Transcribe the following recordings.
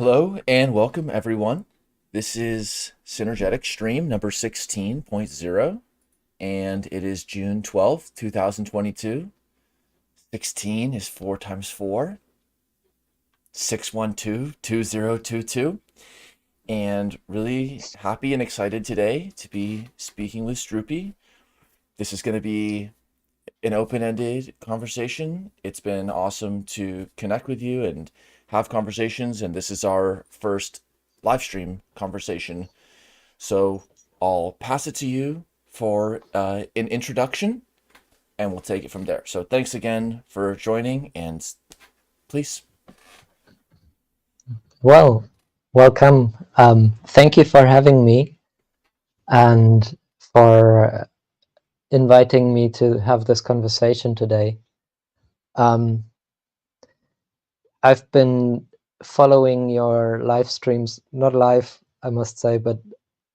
Hello and welcome everyone. This is Synergetics stream number 16.0 and it is June 12th, 2022. 16 is 4 times 4, 612-2022. And really happy and excited today to be speaking with Struppi. This is going to be an open-ended conversation. It's been awesome to connect with you and have conversations, and this is our first live stream conversation. So I'll pass it to you for an introduction, and we'll take it from there. So thanks again for joining, and please. Well, welcome. Thank you for having me and for inviting me to have this conversation today. I've been following your live streams, not live, I must say, but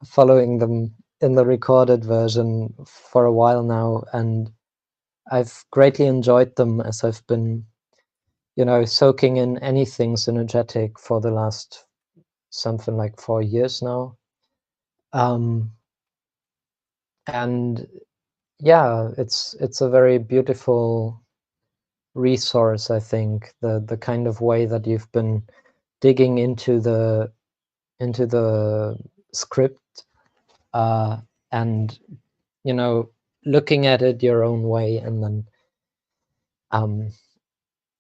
following them in the recorded version for a while now, and I've greatly enjoyed them as I've been, soaking in anything synergetic for the last something like 4 years now. And yeah, it's a very beautiful resource, I think, the kind of way that you've been digging into the script, and looking at it your own way, and then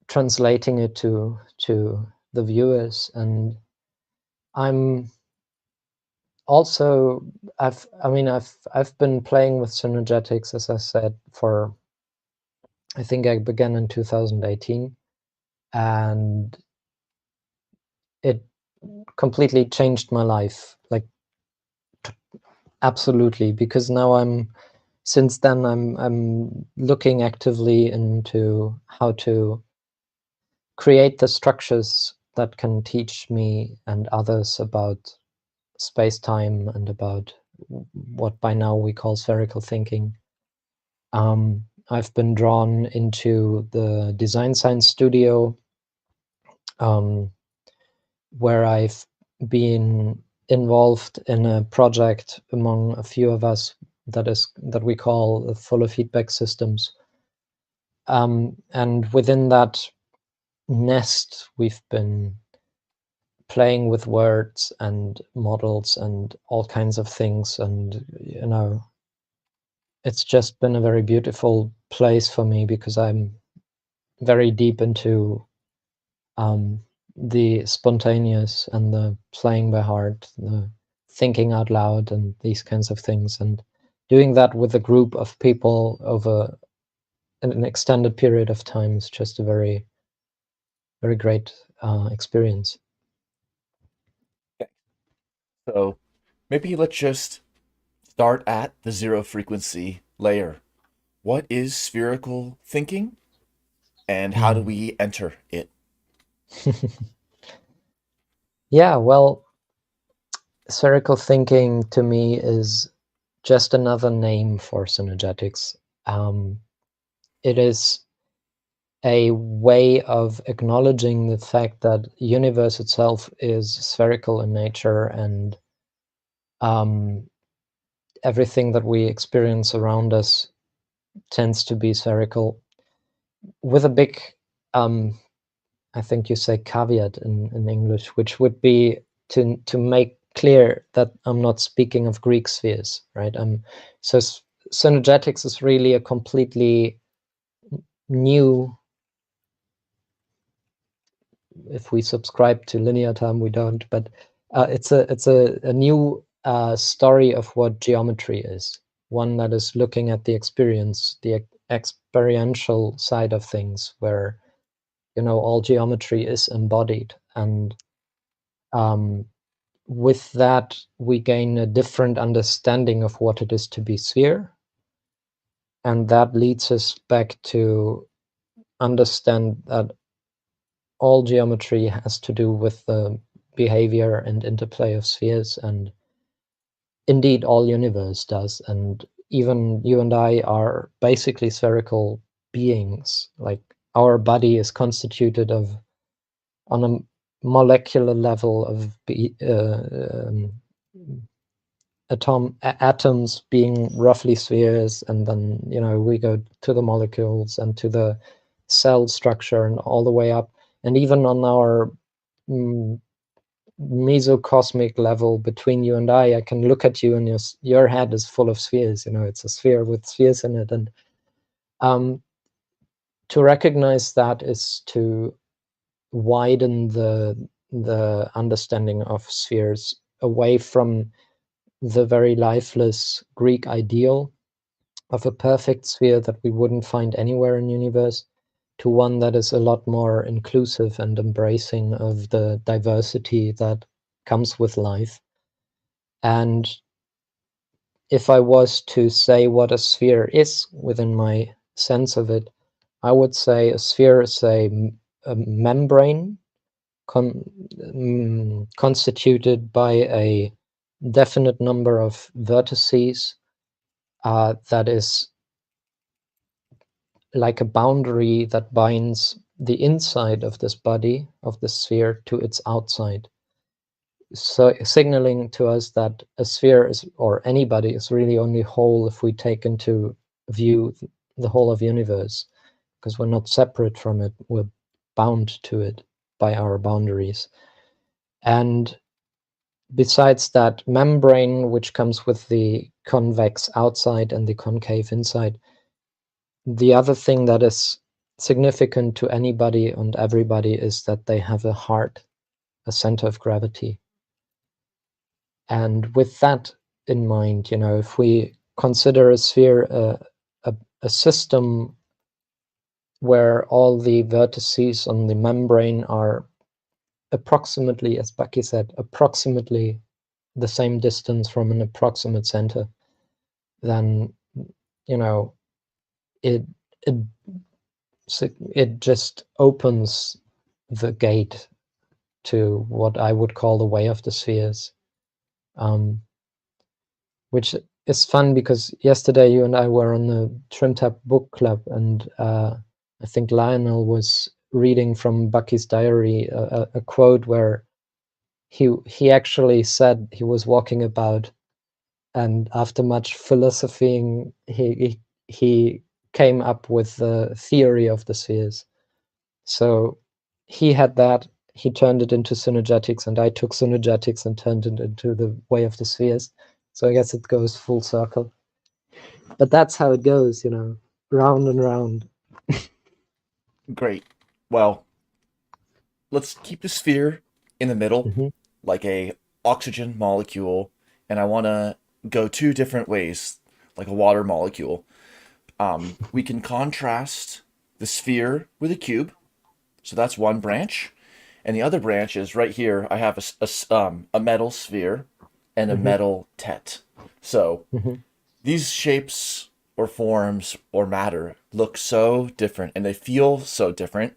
translating it to the viewers. And I'm also I've been playing with Synergetics, as I said, I think I began in 2018, and it completely changed my life, like absolutely, because now since then I'm looking actively into how to create the structures that can teach me and others about space-time and about what by now we call spherical thinking. I've been drawn into the design science studio, where I've been involved in a project among a few of us that we call the Fuller feedback systems. And within that nest, we've been playing with words and models and all kinds of things. And, it's just been a very beautiful place for me, because I'm very deep into the spontaneous and the playing by heart, the thinking out loud, and these kinds of things. And doing that with a group of people over an extended period of time is just a very, very great experience. Okay. So maybe let's just start at the zero frequency layer. What is spherical thinking, and how do we enter it? Yeah, well, spherical thinking to me is just another name for synergetics. It is a way of acknowledging the fact that universe itself is spherical in nature, and everything that we experience around us tends to be spherical, with a big, I think you say caveat in English, which would be to make clear that I'm not speaking of Greek spheres, right? So synergetics is really a completely new, if we subscribe to linear time, we don't, but it's a new story of what geometry is, one that is looking at the experience, the experiential side of things, where all geometry is embodied. And with that, we gain a different understanding of what it is to be sphere, and that leads us back to understand that all geometry has to do with the behavior and interplay of spheres, and indeed all universe does. And even you and I are basically spherical beings. Like, our body is constituted of, on a molecular level of atoms being roughly spheres, and then we go to the molecules and to the cell structure and all the way up, and even on our mesocosmic level between you and I can look at you and your head is full of spheres. It's a sphere with spheres in it, and to recognize that is to widen the understanding of spheres away from the very lifeless Greek ideal of a perfect sphere that we wouldn't find anywhere in the universe, to one that is a lot more inclusive and embracing of the diversity that comes with life. And if I was to say what a sphere is within my sense of it, I would say a sphere is a membrane constituted by a definite number of vertices that is like a boundary that binds the inside of this body, of the sphere, to its outside. So signaling to us that a sphere is, or anybody is really only whole if we take into view the whole of the universe, because we're not separate from it, we're bound to it by our boundaries. And besides that membrane, which comes with the convex outside and the concave inside, the other thing that is significant to anybody and everybody is that they have a heart, a center of gravity. And with that in mind, if we consider a sphere a system where all the vertices on the membrane are approximately, as Bucky said, approximately the same distance from an approximate center, then it just opens the gate to what I would call the way of the spheres, which is fun because yesterday you and I were on the Trim Tab book club, and I think Lionel was reading from Bucky's diary a quote where he actually said he was walking about, and after much philosophing, he came up with the theory of the spheres. So he had that, he turned it into synergetics, and I took synergetics and turned it into the way of the spheres. So I guess it goes full circle. But that's how it goes, round and round. Great. Well, let's keep the sphere in the middle, Mm-hmm. like a oxygen molecule, and I want to go two different ways, like a water molecule. We can contrast the sphere with a cube, so that's one branch, and the other branch is right here. I have a metal sphere and a Mm-hmm. metal tet. So Mm-hmm. these shapes or forms or matter look so different, and they feel so different.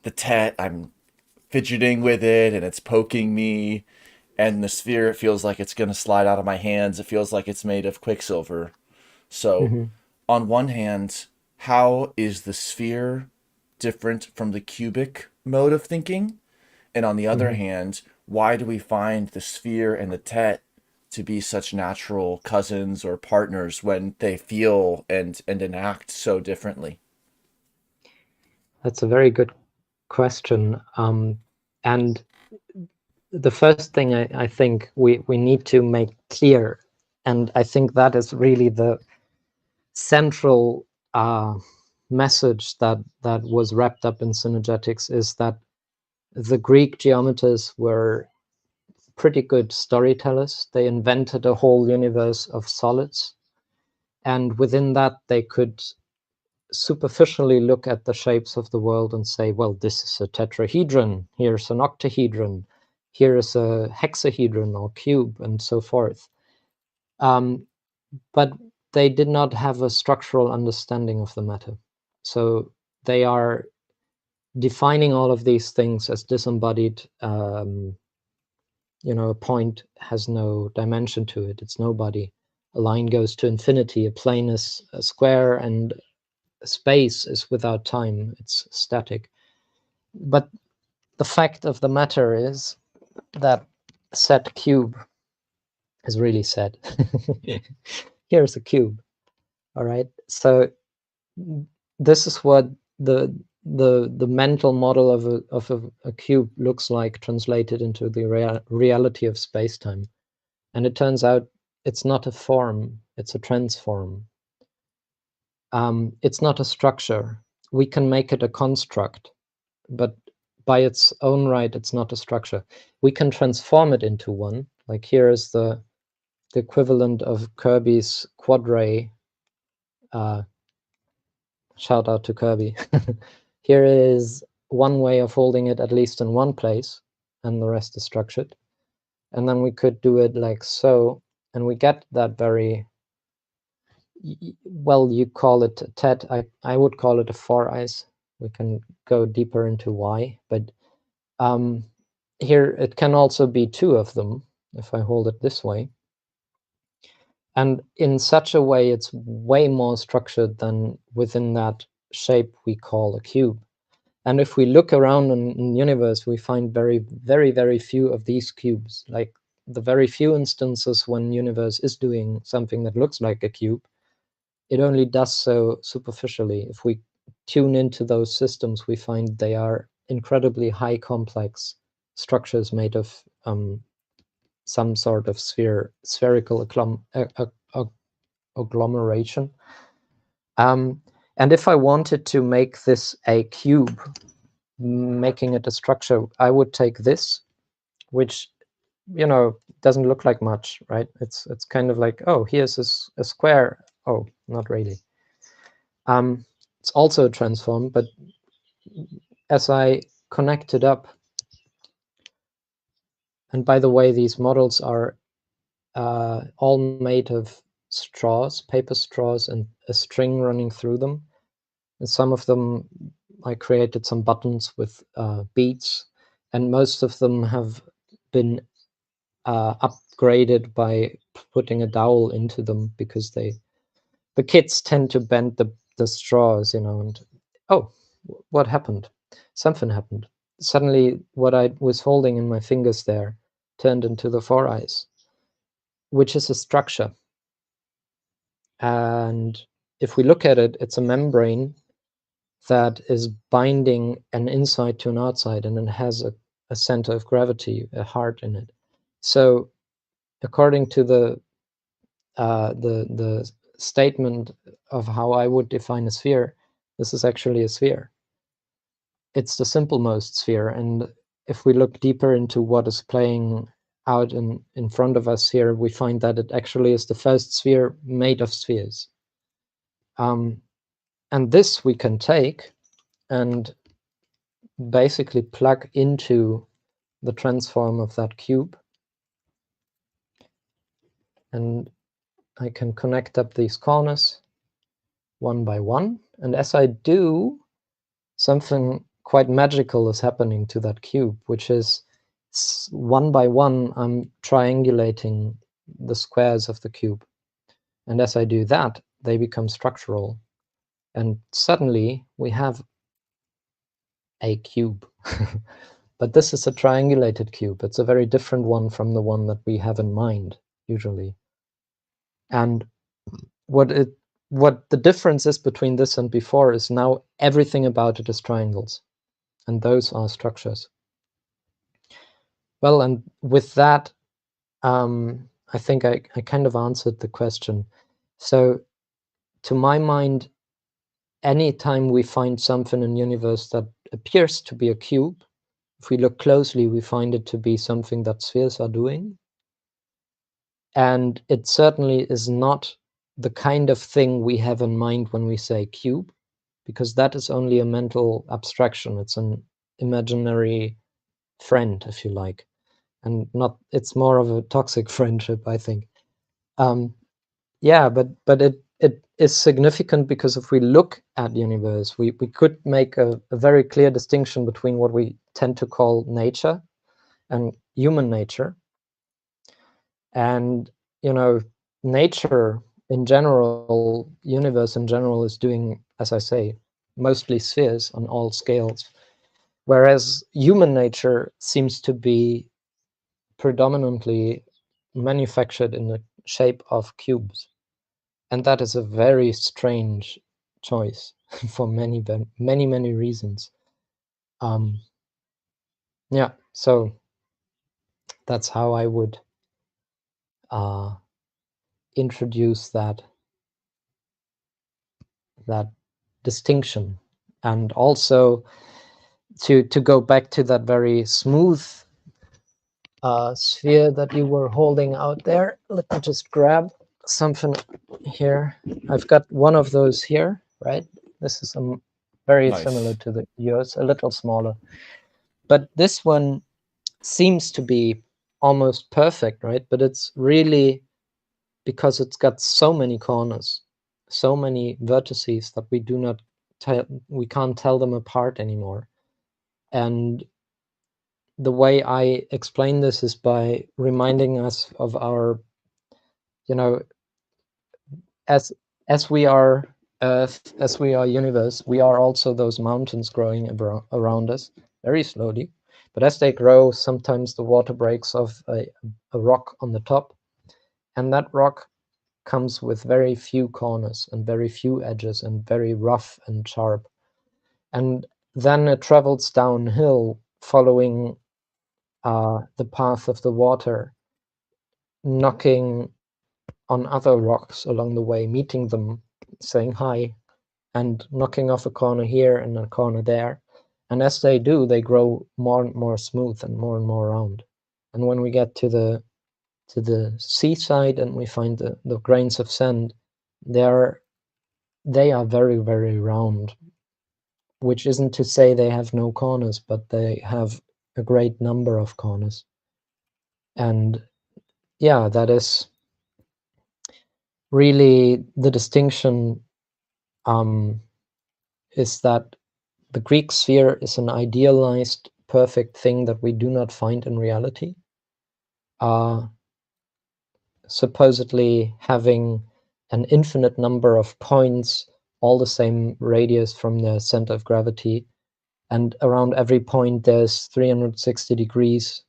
The tet, I'm fidgeting with it and it's poking me, and the sphere, it feels like it's going to slide out of my hands. It feels like it's made of quicksilver. So Mm-hmm. on one hand, how is the sphere different from the cubic mode of thinking? And on the other Mm-hmm. hand, why do we find the sphere and the tet to be such natural cousins or partners when they feel and enact so differently? That's a very good question. And the first thing I think we need to make clear, and I think that is really the central message that was wrapped up in synergetics, is that the Greek geometers were pretty good storytellers. They invented a whole universe of solids, and within that they could superficially look at the shapes of the world and say, well, this is a tetrahedron, here's an octahedron, here is a hexahedron or cube, and so forth. But they did not have a structural understanding of the matter. So they are defining all of these things as disembodied. A point has no dimension to it. It's nobody. A line goes to infinity. A plane is a square, and space is without time. It's static. But the fact of the matter is that set cube is really set. Here's a cube. All right. So this is what the mental model of a cube looks like translated into the reality of space-time. And it turns out it's not a form, it's a transform. It's not a structure. We can make it a construct, but by its own right, it's not a structure. We can transform it into one. Like here is the equivalent of Kirby's quadray. Shout out to Kirby. Here is one way of holding it at least in one place, and the rest is structured. And then we could do it like so, and we get that very, well, you call it TED. I would call it a 4-eyes. We can go deeper into why, but here it can also be 2 of them if I hold it this way. And in such a way, it's way more structured than within that shape we call a cube. And if we look around in the universe, we find very, very, very few of these cubes. Like the very few instances when universe is doing something that looks like a cube, it only does so superficially. If we tune into those systems, we find they are incredibly high complex structures made of some sort of spherical agglomeration. And if I wanted to make this a cube, making it a structure, I would take this, which, you know, doesn't look like much, right? It's kind of like, oh, here's a square. Oh, not really. It's also a transform, but as I connect it up, and by the way, these models are all made of straws, paper straws, and a string running through them. And some of them, I created some buttons with beads, and most of them have been upgraded by putting a dowel into them because the kids tend to bend the straws, you know. And oh, what happened? Something happened. Suddenly, what I was holding in my fingers there turned into the 4-eyes, which is a structure. And if we look at it, it's a membrane that is binding an inside to an outside, and it has a center of gravity, a heart in it. So according to the statement of how I would define a sphere, this is actually a sphere. It's the simplemost sphere. And if we look deeper into what is playing out in front of us here, we find that it actually is the first sphere made of spheres. And this we can take and basically plug into the transform of that cube. And I can connect up these corners one by one. And as I do, something quite magical is happening to that cube, which is one by one, I'm triangulating the squares of the cube. And as I do that, they become structural. And suddenly we have a cube. But this is a triangulated cube. It's a very different one from the one that we have in mind, usually. And what the difference is between this and before is now everything about it is triangles. And those are structures. Well, and with that, I think I kind of answered the question. So to my mind, anytime we find something in the universe that appears to be a cube, if we look closely, we find it to be something that spheres are doing. And it certainly is not the kind of thing we have in mind when we say cube, because that is only a mental abstraction. It's an imaginary friend, if you like, and not, it's more of a toxic friendship, I think. Yeah, but it is significant because if we look at the universe, we could make a very clear distinction between what we tend to call nature and human nature. And, you know, nature in general, universe in general, is doing, as I say, mostly spheres on all scales. Whereas human nature seems to be predominantly manufactured in the shape of cubes. And that is a very strange choice for many reasons. Yeah, so that's how I would introduce that distinction. And also to go back to that very smooth sphere that you were holding out there. Let me just grab something here. I've got one of those here, right? This is very similar Nice. to yours, a little smaller. But this one seems to be almost perfect, right? But it's really because it's got so many corners, so many vertices that we can't tell them apart anymore. And the way I explain this is by reminding us of our, you know, as we are Earth, as we are universe, we are also those mountains growing around us very slowly. But as they grow, sometimes the water breaks off a rock on the top, and that rock comes with very few corners and very few edges and very rough and sharp. And then it travels downhill following the path of the water, knocking on other rocks along the way, meeting them, saying hi, and knocking off a corner here and a corner there. And as they do, they grow more and more smooth and more round. And when we get to the seaside and we find the grains of sand, they are very round, which isn't to say they have no corners, but they have a great number of corners. And yeah, that is really the distinction, is that the Greek sphere is an idealized, perfect thing that we do not find in reality. Supposedly having an infinite number of points, all the same radius from the center of gravity, and around every point there's 360 degrees.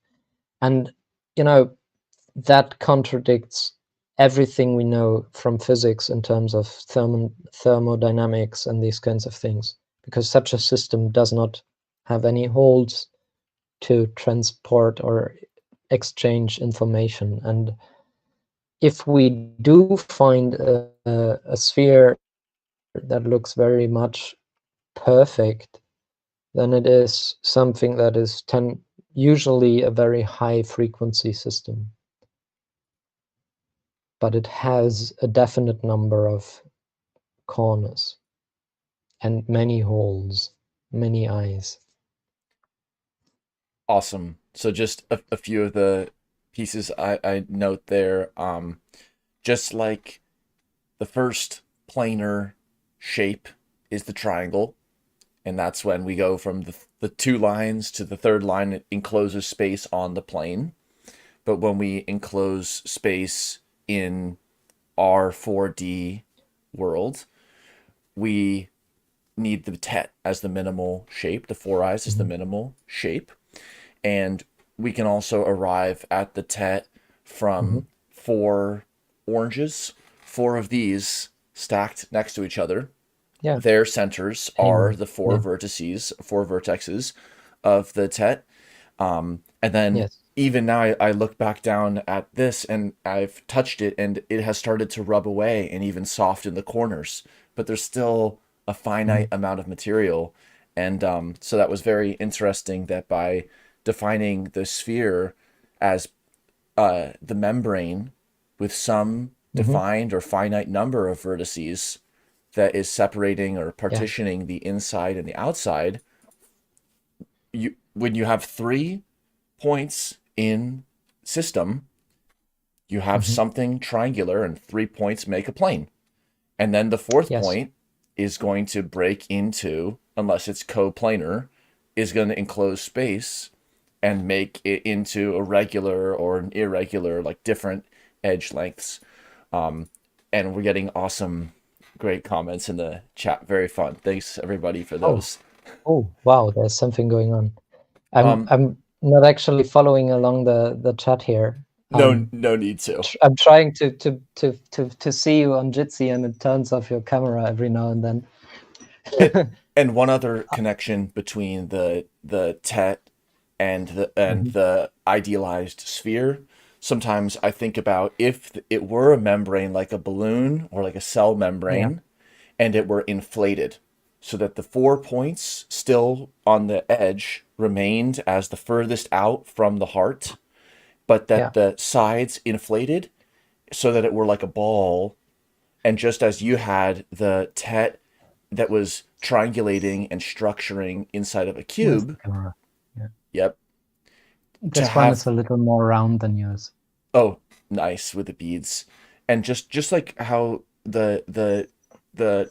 And, you know, that contradicts everything we know from physics in terms of thermodynamics and these kinds of things, because such a system does not have any holes to transport or exchange information. And if we do find a sphere that looks very much perfect, then it is something that is usually a very high frequency system. But it has a definite number of corners and many holes, many eyes. Awesome. So just a few of the pieces I note there. Just like the first planar shape is the triangle, and that's when we go from the two lines to the third line. It encloses space on the plane. But when we enclose space in our 4D world, we need the tet as the minimal shape. The four eyes is the Mhm. minimal shape. And we can also arrive at the tet Mhm. from four oranges. Four of these stacked next to each other. Yeah, Their centers are hanging. the four Yeah. vertices, four vertexes of the tet. And then Yes. even now, I look back down at this and I've touched it and it has started to rub away and even soften the corners, but there's still a finite Mhm. amount of material. And so that was very interesting that by defining the sphere as the membrane with some Mhm. defined or finite number of vertices that is separating or Yeah. partitioning the inside and the outside, when you have 3 points in system, you have Mhm. something triangular and 3 points make a plane. And then the fourth Yes. point is going to break into, unless it's coplanar, is going to enclose space and make it into a regular or an irregular, like different edge lengths. And we're getting awesome, great comments in the chat. Very fun. Thanks everybody for Oh, those. Oh, wow, there's something going on. Um, I'm not actually following along the chat here. no need to. I'm trying to see you on Jitsi, and it turns off your camera every now and then. And one other connection between the tet and Mhm. the idealized sphere. Sometimes I think about if it were a membrane like a balloon or like a cell Yeah, membrane, and it were inflated, so that the 4 points still on the edge remained as the furthest out from the heart, but yeah, that the sides inflated so that it were like a ball. And just as you had the tet that was triangulating and structuring inside of a where's the cube, camera? Yeah, yep, to this one is have, a little more round than yours. oh, nice with the beads. And just like how the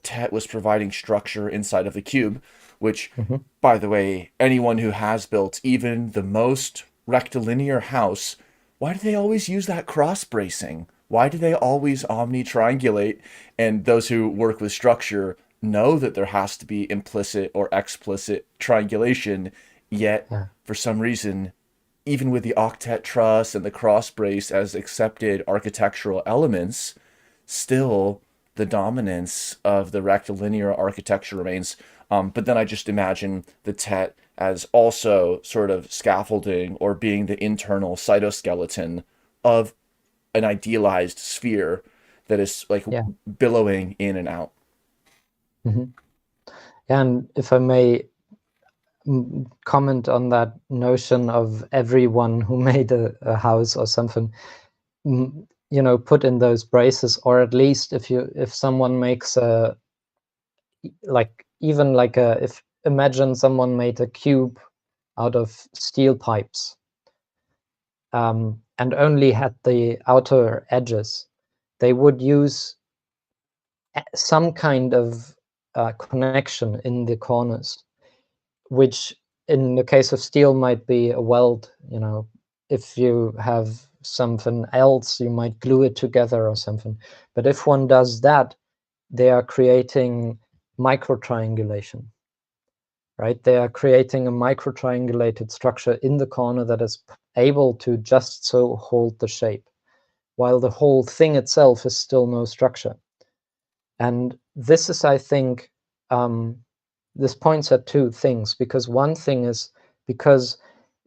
tet was providing structure inside of the cube, which, Hmm. by the way, anyone who has built even the most rectilinear house, why do they always use that cross bracing? Why do they always omni triangulate? And those who work with structure know that there has to be implicit or explicit triangulation, yet Yeah. for some reason, even with the octet truss and the cross brace as accepted architectural elements, still the dominance of the rectilinear architecture remains. But then I just imagine the tet as also sort of scaffolding or being the internal cytoskeleton of an idealized sphere that is like Yeah. billowing in and out. Hmm. And if I may comment on that notion of everyone who made a house or something, put in those braces, or at least if someone makes a, like, even like a, if imagine someone made a cube out of steel pipes, and only had the outer edges, they would use some kind of connection in the corners, which in the case of steel might be a weld. If you have something else, you might glue it together or something. But if one does that, they are creating microtriangulation, right? They are creating a microtriangulated structure in the corner that is able to just so hold the shape, while the whole thing itself is still no structure. And this is, I think, this points at two things, because one thing is, because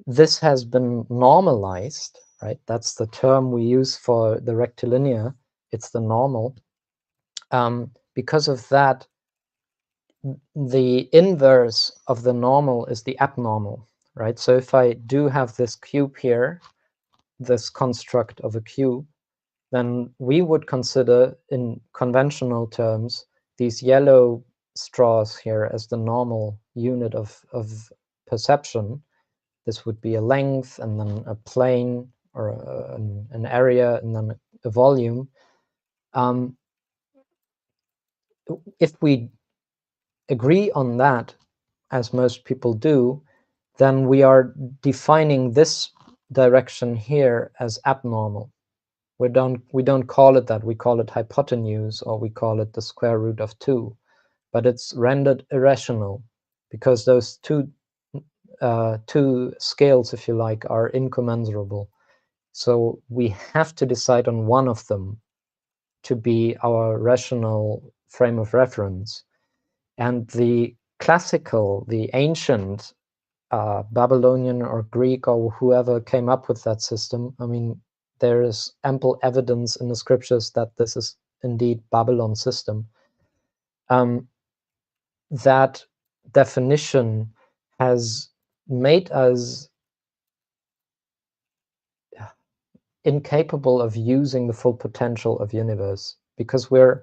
this has been normalized, right? That's the term we use for the rectilinear. It's the normal. Because of that, the inverse of the normal is the abnormal, right? So if I do have this cube here, this construct of a cube, then we would consider, in conventional terms, these yellow straws here as the normal unit of perception. This would be a length, and then a plane, or an area, and then a volume. If we agree on that, as most people do, then we are defining this direction here as abnormal. We don't call it that. We call it hypotenuse, or we call it the square root of 2. But it's rendered irrational because those two scales, if you like, are incommensurable. So we have to decide on one of them to be our rational frame of reference. And the classical, the ancient Babylonian or Greek or whoever came up with that system, I mean, there is ample evidence in the scriptures that this is indeed Babylon's system. That definition has made us incapable of using the full potential of universe, because we're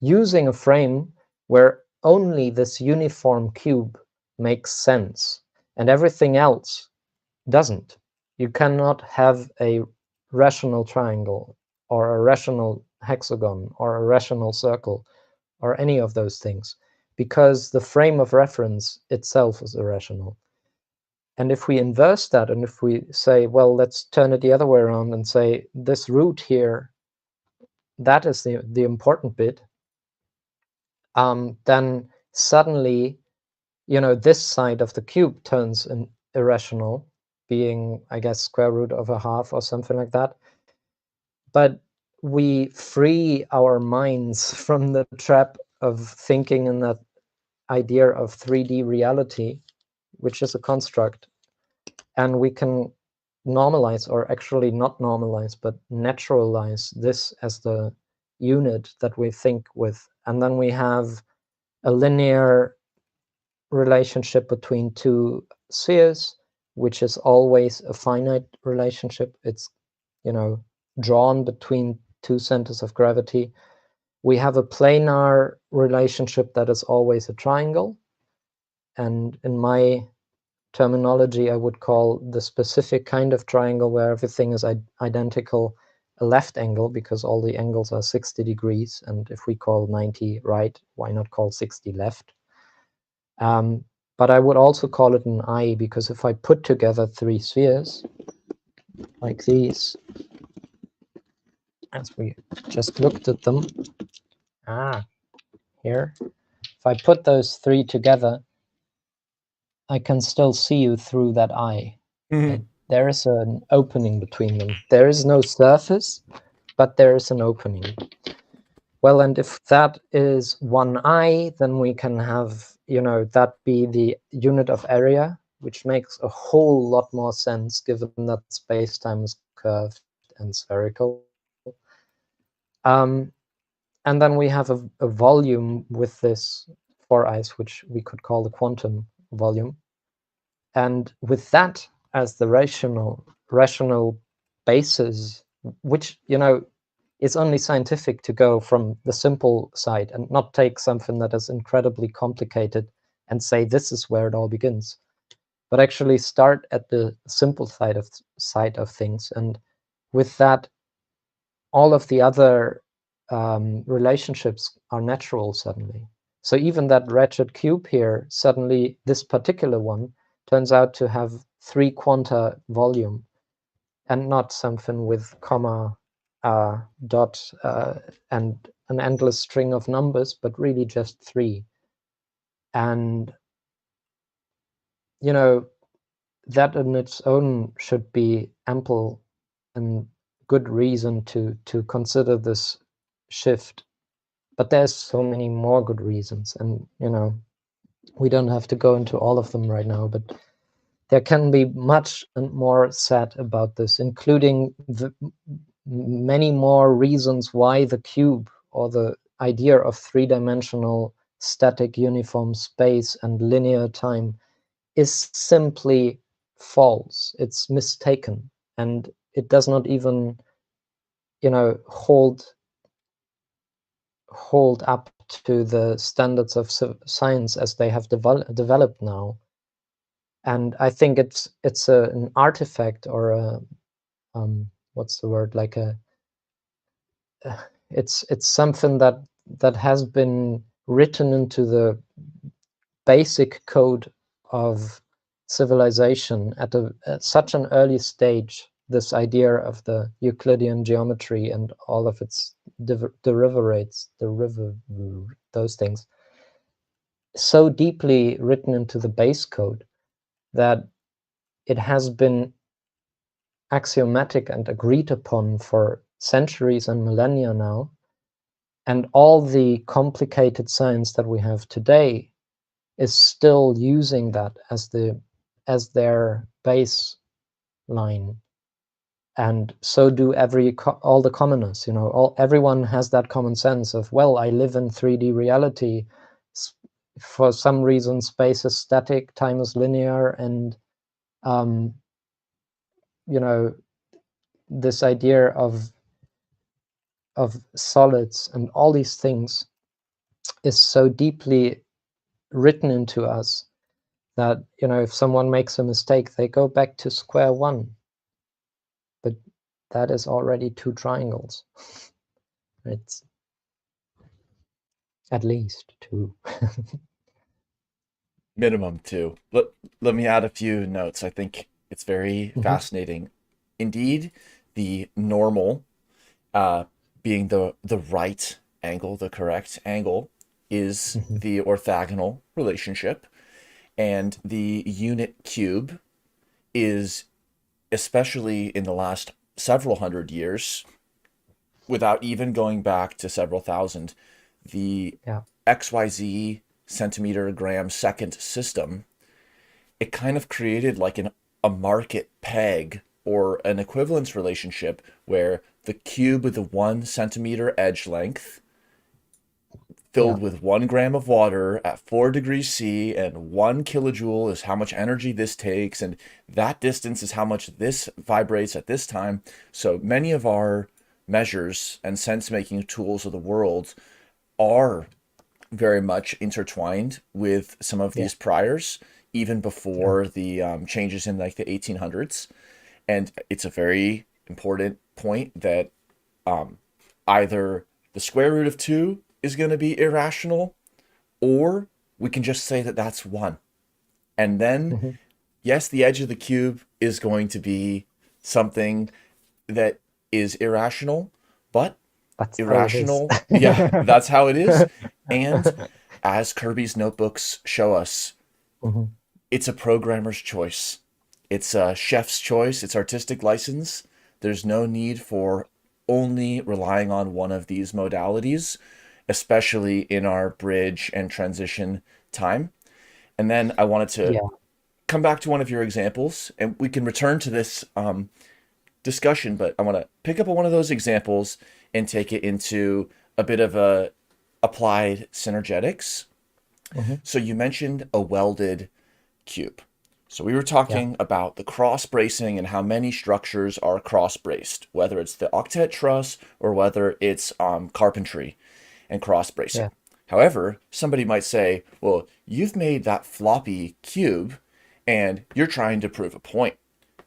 using a frame where only this uniform cube makes sense and everything else doesn't. You cannot have a rational triangle, or a rational hexagon, or a rational circle, or any of those things, because the frame of reference itself is irrational. And if we inverse that, and if we say, well, let's turn it the other way around and say this root here, that is the important bit, then suddenly this side of the cube turns irrational, being, I guess, square root of a half or something like that. But we free our minds from the trap of thinking in that idea of 3D reality, which is a construct, and we can normalize, or actually not normalize, but naturalize this as the unit that we think with. And then we have a linear relationship between two spheres, which is always a finite relationship. It's, drawn between two centers of gravity. We have a planar relationship that is always a triangle. And in my terminology, I would call the specific kind of triangle where everything is identical a left angle, because all the angles are 60 degrees. And if we call 90 right, why not call 60 left? But I would also call it an eye, because if I put together three spheres like these, as we just looked at them, here, if I put those three together, I can still see you through that eye. Mhm. There is an opening between them. There is no surface, but there is an opening. Well, and if that is one eye, then we can have, that be the unit of area, which makes a whole lot more sense given that space-time is curved and spherical. And then we have a volume with this four eyes, which we could call the quantum volume. And with that as the rational basis, which, it's only scientific to go from the simple side and not take something that is incredibly complicated and say this is where it all begins, but actually start at the simple side of things. And with that, all of the other relationships are natural suddenly. So even that wretched cube here, suddenly this particular one turns out to have 3 quanta volume, and not something with comma, dot, and an endless string of numbers, but really just 3. And, that in its own should be ample and good reason to consider this shift. But there's so many more good reasons, and, we don't have to go into all of them right now, but there can be much and more said about this, including the many more reasons why the cube, or the idea of three-dimensional static uniform space and linear time, is simply false. It's mistaken, and it does not even, hold up to the standards of science as they have developed now. And I think it's an artifact, or a what's the word, like it's something that has been written into the basic code of civilization at such an early stage. This idea of the Euclidean geometry and all of its derivates, those things, so deeply written into the base code that it has been axiomatic and agreed upon for centuries and millennia now. And all the complicated science that we have today is still using that as their baseline. And so do all the commoners. Everyone has that common sense of, well, I live in 3D reality. For some reason, space is static, time is linear, and this idea of solids and all these things is so deeply written into us that, if someone makes a mistake, they go back to square one. But that is already 2 triangles. It's at least 2. Minimum two. Let me add a few notes. I think it's very Mhm. fascinating. Indeed, the normal, uh, being the right angle, the correct angle, is Mhm. the orthogonal relationship. And the unit cube is, especially in the last several hundred years, without even going back to several thousand, the Yeah. XYZ centimeter gram second system, it kind of created like a market peg or an equivalence relationship where the cube with the 1 centimeter edge length Yeah. filled with 1 gram of water at 4 degrees C, and 1 kilojoule is how much energy this takes, and that distance is how much this vibrates at this time. So many of our measures and sense making tools of the world are very much intertwined with some of Yeah. these priors, even Yeah. before the changes in like the 1800s. And it's a very important point that either the square root of 2 is going to be irrational, or we can just say that that's 1. And then, Hmm. yes, the edge of the cube is going to be something that is irrational, but That's how it is. irrational, yeah, that's how it is. And as Kirby's notebooks show us, Hmm. it's a programmer's choice. It's a chef's choice. It's artistic license. There's no need for only relying on one of these modalities, especially in our bridge and transition time. And then I wanted to Yeah. come back to one of your examples, and we can return to this discussion, but I want to pick up on one of those examples and take it into a bit of a applied synergetics. Hmm. So you mentioned a welded cube. So we were Yeah. talking about the cross bracing and how many structures are cross braced, whether it's the octet truss or whether it's carpentry and cross bracing. Yeah. However, somebody might say, well, you've made that floppy cube and you're trying to prove a point,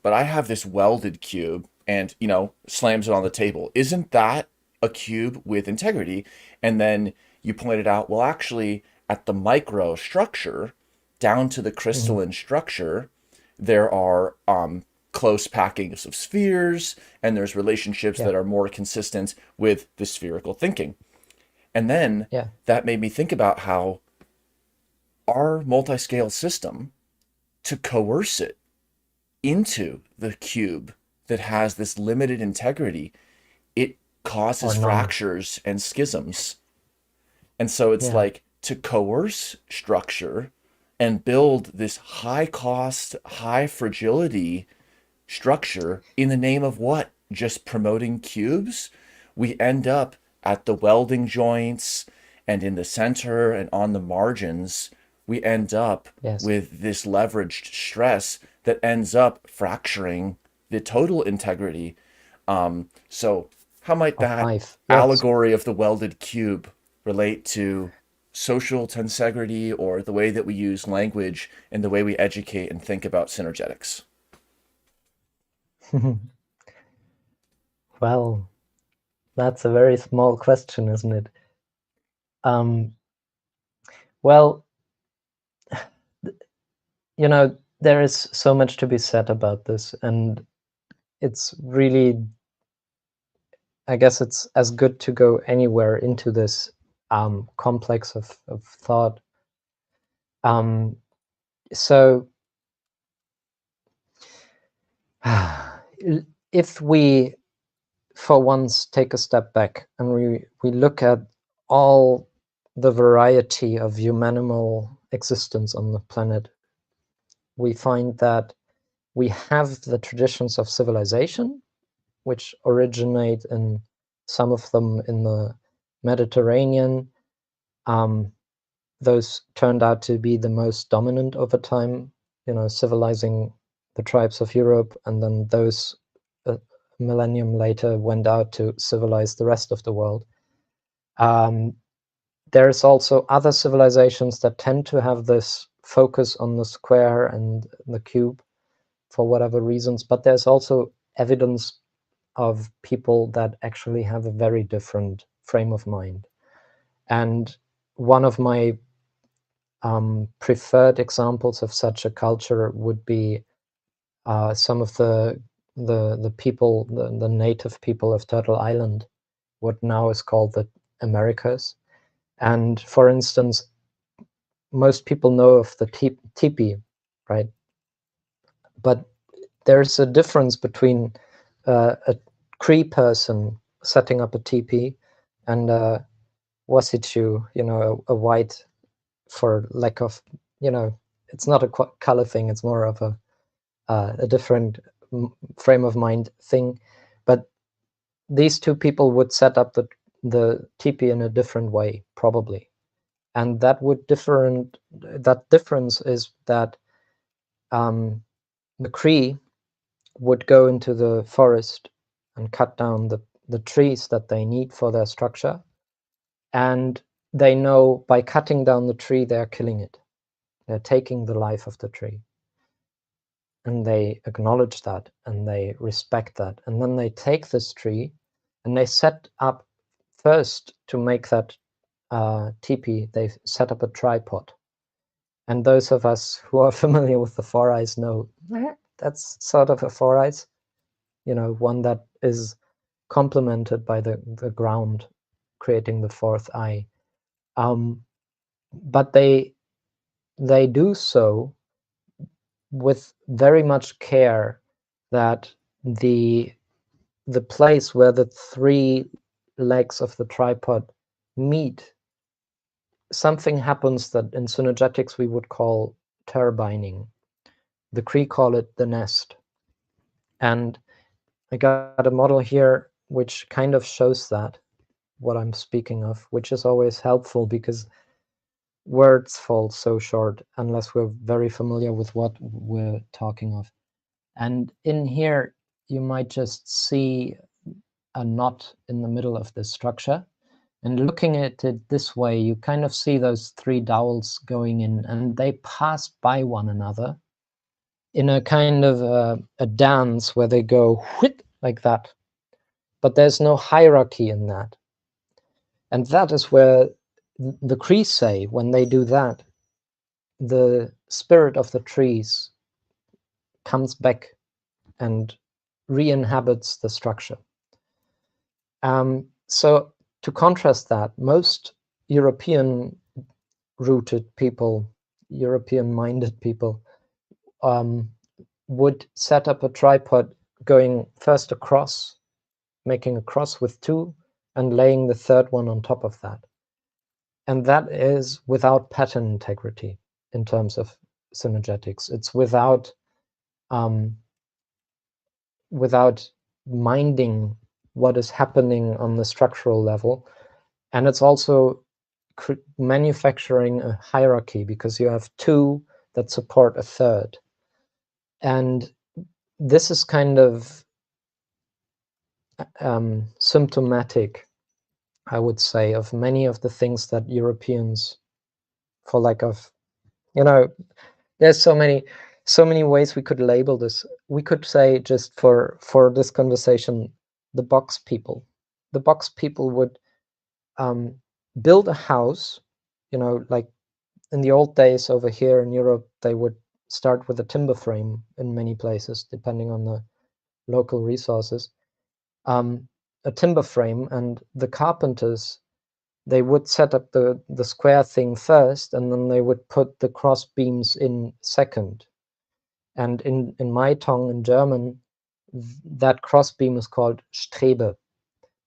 but I have this welded cube, and, slams it on the table. Isn't that a cube with integrity? And then you pointed out, well, actually, at the micro structure, down to the Hmm. crystalline structure, there are close packings of spheres, and there's relationships Yeah. that are more consistent with the spherical thinking. And then Yeah. that made me think about how our multi-scale system, to coerce it into the cube that has this limited integrity, it Or causes none. fractures and schisms. And so it's Yeah. like, to coerce structure and build this high cost, high fragility structure in the name of what? Just promoting cubes? We end up at the welding joints and in the center and on the margins. We end up Yes. with this leveraged stress that ends up fracturing the total integrity. So, how might Of that life. Yes. allegory of the welded cube relate to social tensegrity, or the way that we use language and the way we educate and think about synergetics? Well, that's a very small question, isn't it? Well, there is so much to be said about this, and it's really, I guess it's as good to go anywhere into this complex of thought. So if we for once take a step back and we look at all the variety of humanimal existence on the planet, we find that we have the traditions of civilization, which originate in some of them in the Mediterranean. Those turned out to be the most dominant over time, civilizing the tribes of Europe, and then those a millennium later went out to civilize the rest of the world. There's also other civilizations that tend to have this focus on the square and the cube for whatever reasons, but there's also evidence of people that actually have a very different frame of mind. And one of my preferred examples of such a culture would be some of the people, the native people of Turtle Island, what now is called the Americas. And for instance, most people know of the teepee, right? But there's a difference between a Cree person setting up a teepee and a Wasichu, a white, for lack of, it's not a color thing, it's more of a different frame of mind thing. But these two people would set up the teepee in a different way, probably. And that difference is that the Cree would go into the forest and cut down the trees that they need for their structure. And they know by cutting down the tree, they're killing it. They're taking the life of the tree. And they acknowledge that and they respect that. And then they take this tree and they set up first to make that teepee, they set up a tripod. And those of us who are familiar with the four eyes know that's sort of a four eyes, one that is complemented by the ground, creating the fourth eye. But they do so with very much care that the place where the three legs of the tripod meet, something happens that in synergetics we would call turbining. The Cree call it the nest. And I got a model here which kind of shows that, what I'm speaking of, which is always helpful because words fall so short unless we're very familiar with what we're talking of. And in here, you might just see a knot in the middle of this structure. And looking at it this way, you kind of see those three dowels going in, and they pass by one another in a kind of a dance where they go whit like that. But there's no hierarchy in that. And that is where the Cree say, when they do that, the spirit of the trees comes back and re-inhabits the structure. So to contrast that, most European-rooted people, European-minded people, would set up a tripod going first across, making a cross with two, and laying the third one on top of that. And that is without pattern integrity in terms of synergetics. It's without minding what is happening on the structural level. And it's also manufacturing a hierarchy because you have two that support a third. And this is kind of symptomatic, I would say, of many of the things that Europeans, for lack of, there's so many ways we could label this. We could say, just for this conversation, the box people. The box people would build a house, like in the old days over here in Europe, they would start with a timber frame in many places, depending on the local resources. A timber frame, and the carpenters, they would set up the square thing first, and then they would put the cross beams in second. And in my tongue, in German, that cross beam is called Strebe.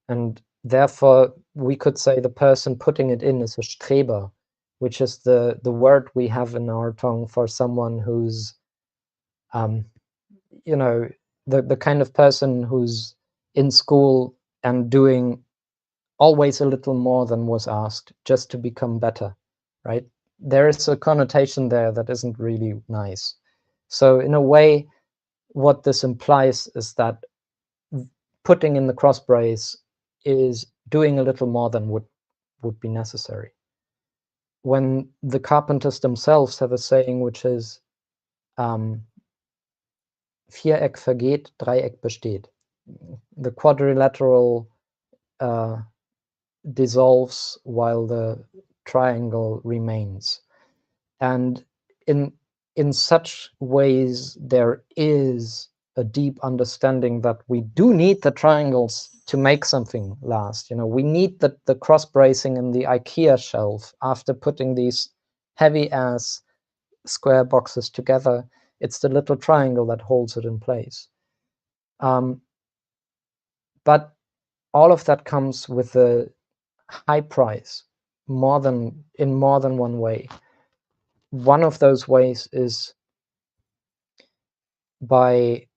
And therefore, we could say the person putting it in is a Streber, which is the word we have in our tongue for someone who's, the kind of person who's in school and doing always a little more than was asked just to become better, right? There is a connotation there that isn't really nice. So in a way, what this implies is that putting in the cross brace is doing a little more than would be necessary. When the carpenters themselves have a saying which is, Viereck vergeht, Dreieck besteht. The quadrilateral dissolves while the triangle remains. And in such ways, there is a deep understanding that we do need the triangles to make something last. We need the cross bracing in the IKEA shelf after putting these heavy as square boxes together. It's the little triangle that holds it in place. But all of that comes with a high price, in more than one way. One of those ways is by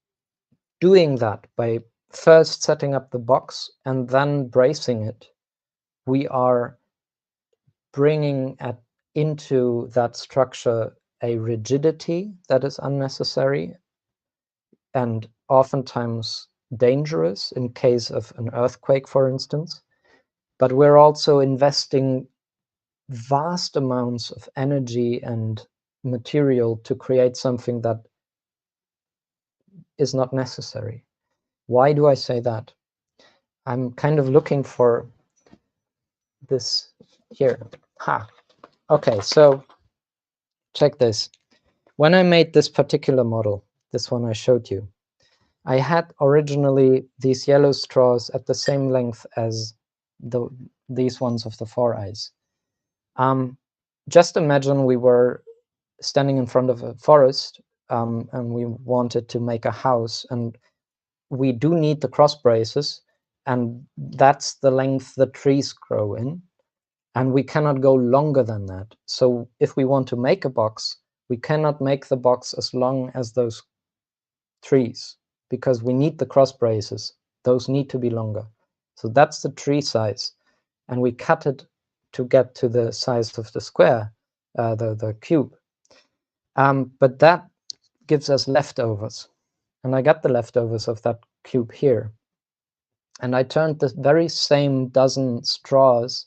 doing that, by first setting up the box and then bracing it, we are bringing into that structure a rigidity that is unnecessary and oftentimes dangerous in case of an earthquake, for instance. But we're also investing vast amounts of energy and material to create something that is not necessary. Why do I say that? I'm kind of looking for this here. Okay, so check this. When I made this particular model, this one I showed you, I had originally these yellow straws at the same length as these ones of the 4 eyes. Just imagine we were standing in front of a forest and we wanted to make a house, and we do need the cross braces, and that's the length the trees grow in, and we cannot go longer than that. So if we want to make a box, we cannot make the box as long as those trees, because we need the cross braces. Those need to be longer. So that's the tree size, and we cut it to get to the size of the square, the cube. But that gives us leftovers, and I got the leftovers of that cube here. And I turned the very same dozen straws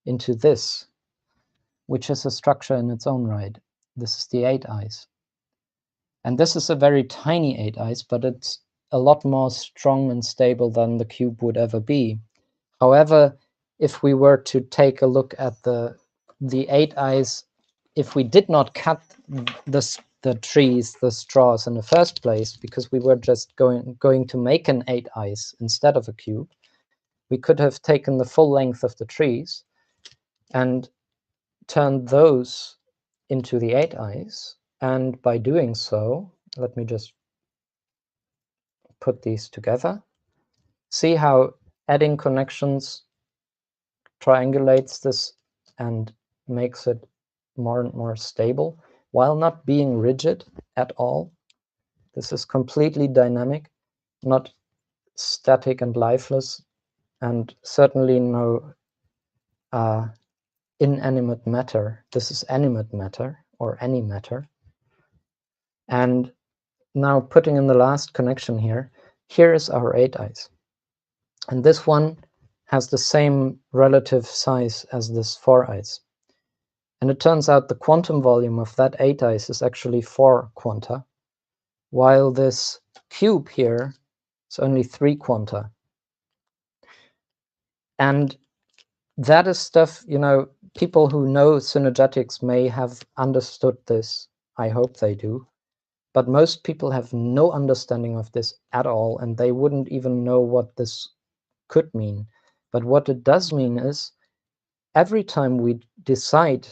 into this, which is a structure in its own right. This is the 8 eyes. And this is a very tiny 8 eyes, but it's a lot more strong and stable than the cube would ever be. However, if we were to take a look at the 8 eyes, if we did not cut the trees, the straws in the first place, because we were just going to make an 8 eyes instead of a cube, we could have taken the full length of the trees and turned those into the 8 eyes. And by doing so, let me just put these together. See how adding connections triangulates this and makes it more and more stable while not being rigid at all. This is completely dynamic, not static and lifeless, and certainly no inanimate matter. This is animate matter, or any matter. And now putting in the last connection here, here is our 8 eyes. And this one has the same relative size as this 4 eyes. And it turns out the quantum volume of that 8 eyes is actually 4 quanta, while this cube here is only 3 quanta. And that is stuff, you know, people who know synergetics may have understood this. I hope they do. But most people have no understanding of this at all, and they wouldn't even know what this could mean. But what it does mean is every time we decide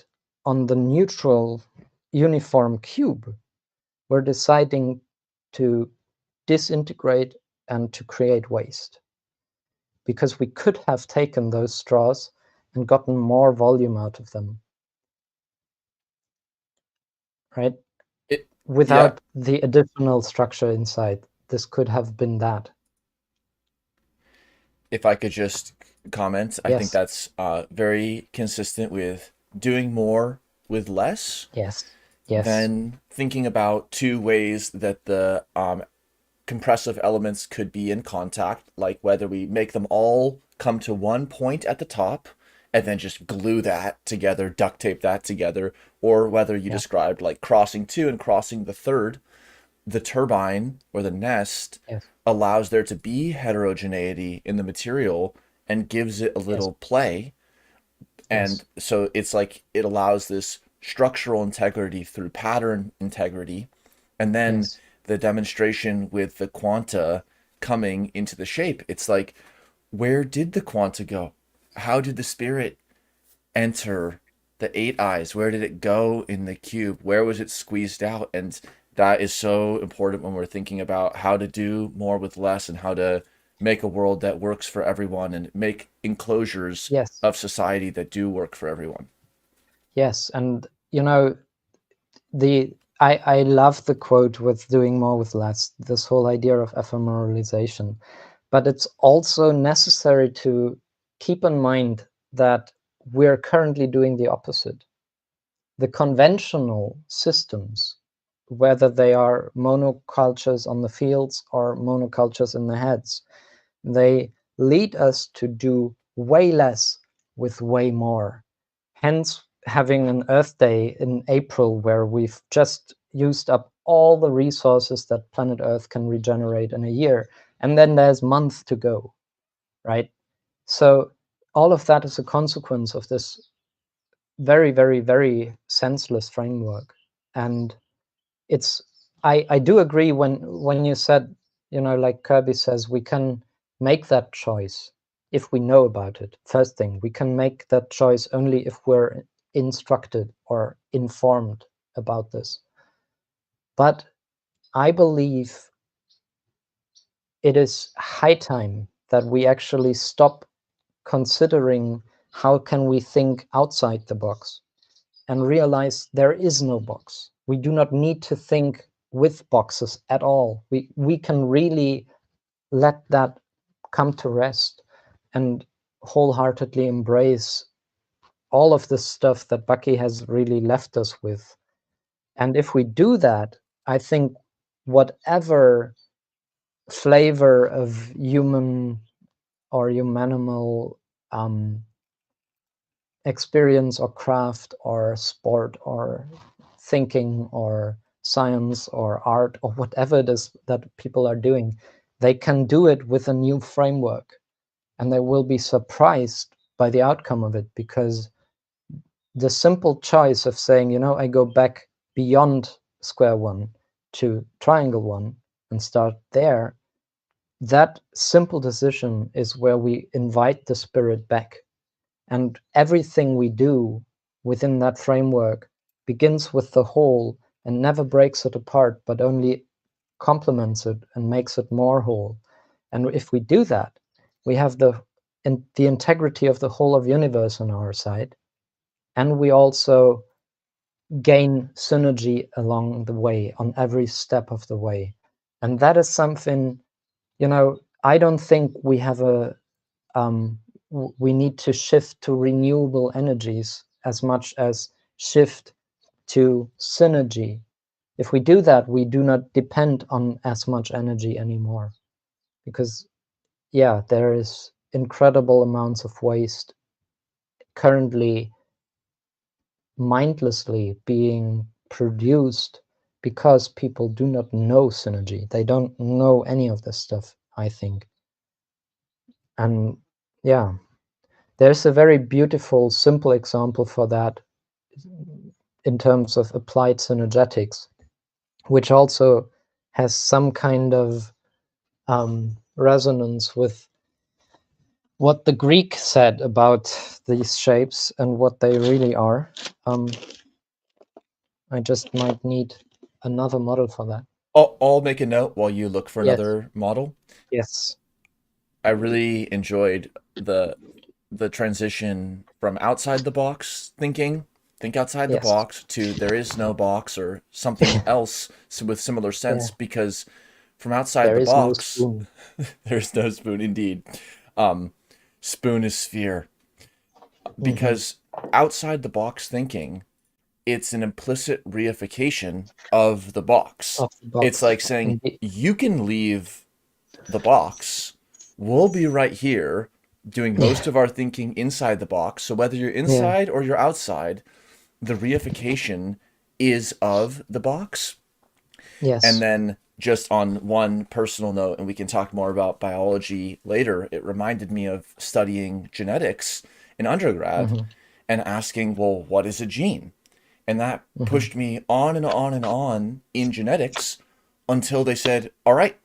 on the neutral uniform cube, we're deciding to disintegrate and to create waste. Because we could have taken those straws and gotten more volume out of them, right? Without the additional structure inside, this could have been that. If I could just comment, I think Yes. that's very consistent with doing more with less. Yes. Yes. Then thinking about two ways that the compressive elements could be in contact, like whether we make them all come to one point at the top and then just glue that together, duct tape that together, or whether you described like crossing two and crossing the third. The turbine or the nest allows there to be heterogeneity in the material and gives it a little play. And so it's like it allows this structural integrity through pattern integrity. And then the demonstration with the quanta coming into the shape. It's like, where did the quanta go? How did the spirit enter the eight eyes, where did it go in the cube? Where was it squeezed out? And that is so important when we're thinking about how to do more with less and how to make a world that works for everyone and make enclosures Yes, of society that do work for everyone. yes, and I love the quote with doing more with less, this whole idea of ephemeralization. But it's also necessary to keep in mind that we're currently doing the opposite. The conventional systems, whether they are monocultures on the fields or monocultures in the heads, they lead us to do way less with way more. Hence, having an Earth Day in April where we've just used up all the resources that planet Earth can regenerate in a year, and then there's months to go, right? So all of that is a consequence of this very, very, very senseless framework. And it's I do agree when you said, like Kirby says, we can make that choice if we know about it. First thing, we can make that choice only if we're instructed or informed about this. But I believe it is high time that we actually stop considering how can we think outside the box and realize there is no box. We do not need to think with boxes at all. We can really let that come to rest and wholeheartedly embrace all of the stuff that Bucky has really left us with. And if we do that, I think whatever flavor of human or humanimal experience or craft or sport or thinking or science or art or whatever it is that people are doing, they can do it with a new framework, and they will be surprised by the outcome of it, because the simple choice of saying, I go back beyond square one to triangle one and start there, that simple decision is where we invite the spirit back. And everything we do within that framework begins with the whole and never breaks it apart, but only complements it and makes it more whole. And if we do that, we have the integrity of the whole of universe on our side, and we also gain synergy along the way on every step of the way. And that is something, I don't think we have we need to shift to renewable energies as much as shift to synergy. If we do that, we do not depend on as much energy anymore, because there is incredible amounts of waste currently mindlessly being produced because people do not know synergy. They don't know any of this stuff, I think. And there's a very beautiful, simple example for that in terms of applied synergetics, which also has some kind of resonance with what the Greek said about these shapes and what they really are. I just might need another model for that. I'll make a note while you look for Yes, another model. yes, I really enjoyed the transition from outside the box thinking, think outside the yes. box, to there is no box or something else with similar Yeah, sense, because from outside there the is no box, spoon. there's no spoon indeed. Um, spoon is sphere. Mm-hmm. Because outside the box thinking, it's an implicit reification of the box. Of the It's box. like saying, Indeed. you can leave the box. We'll be right here doing Yeah, most of our thinking inside the box. So whether you're yeah. inside or you're outside, the reification is of the box. And Yes. then just on one personal note, and we can talk more about biology later, it reminded me of studying genetics in undergrad Mm-hmm. and asking, well, what is a gene? And that Mm-hmm. pushed me on and on and on in genetics until they said, all right,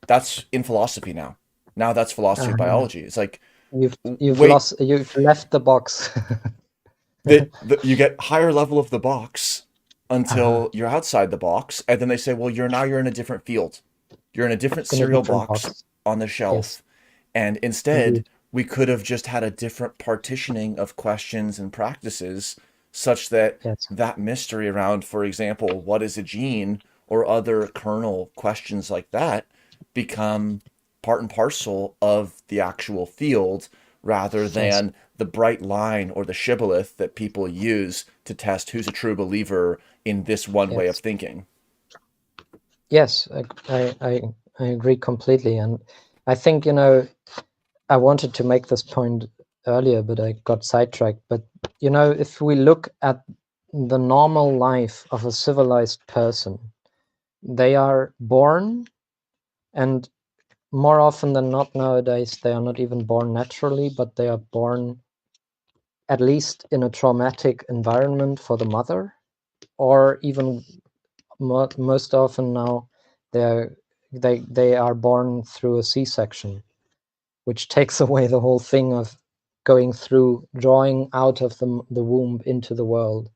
that's in philosophy now. Now that's philosophy of Yeah. biology. It's like, You've wait, lost. You've left the box. You get higher level of the box Uh-huh. until you're outside the box, and then they say, well, you're in a different field. You're in a different In a cereal different box box. on the Yes, shelf. And instead, indeed. we could have just had a different partitioning of questions and practices such that Yes, that mystery around, for example, what is a gene or other kernel questions like that become part and parcel of the actual field rather yes, than the bright line or the shibboleth that people use to test who's a true believer in this one way of yes, thinking. yes. I agree completely, and I think, you know, I wanted to make this point earlier, but I got sidetracked. But you know, if we look at the normal life of a civilized person, they are born, and more often than not nowadays, they are not even born naturally, but they are born at least in a traumatic environment for the mother, or even most often now, they are born through a C-section, which takes away the whole thing of going through drawing out of the womb into the world,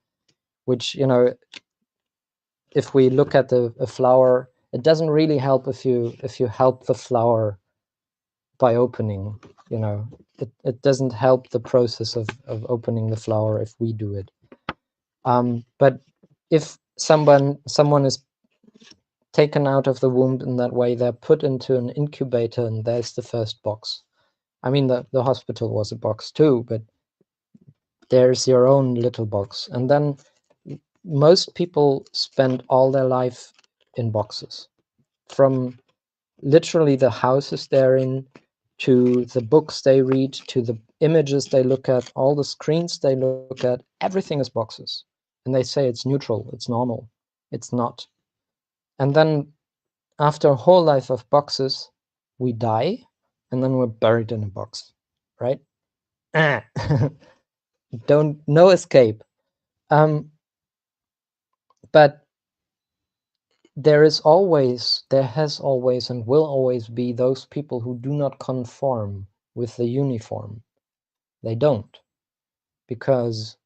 which, you know, if we look at a flower, it doesn't really help if you help the flower by opening, you know, it doesn't help the process of opening the flower if we do it. But if someone is taken out of the womb in that way, they're put into an incubator, and there's the first box. I mean, the hospital was a box too, but there's your own little box. And then most people spend all their life in boxes, from literally the houses they're in, to the books they read, to the images they look at, all the screens they look at, everything is boxes. And they say it's neutral, it's normal. It's not. And then after a whole life of boxes, we die, and then we're buried in a box, right? Don't, no escape. But there has always, and will always be those people who do not conform with the uniform. They don't, because,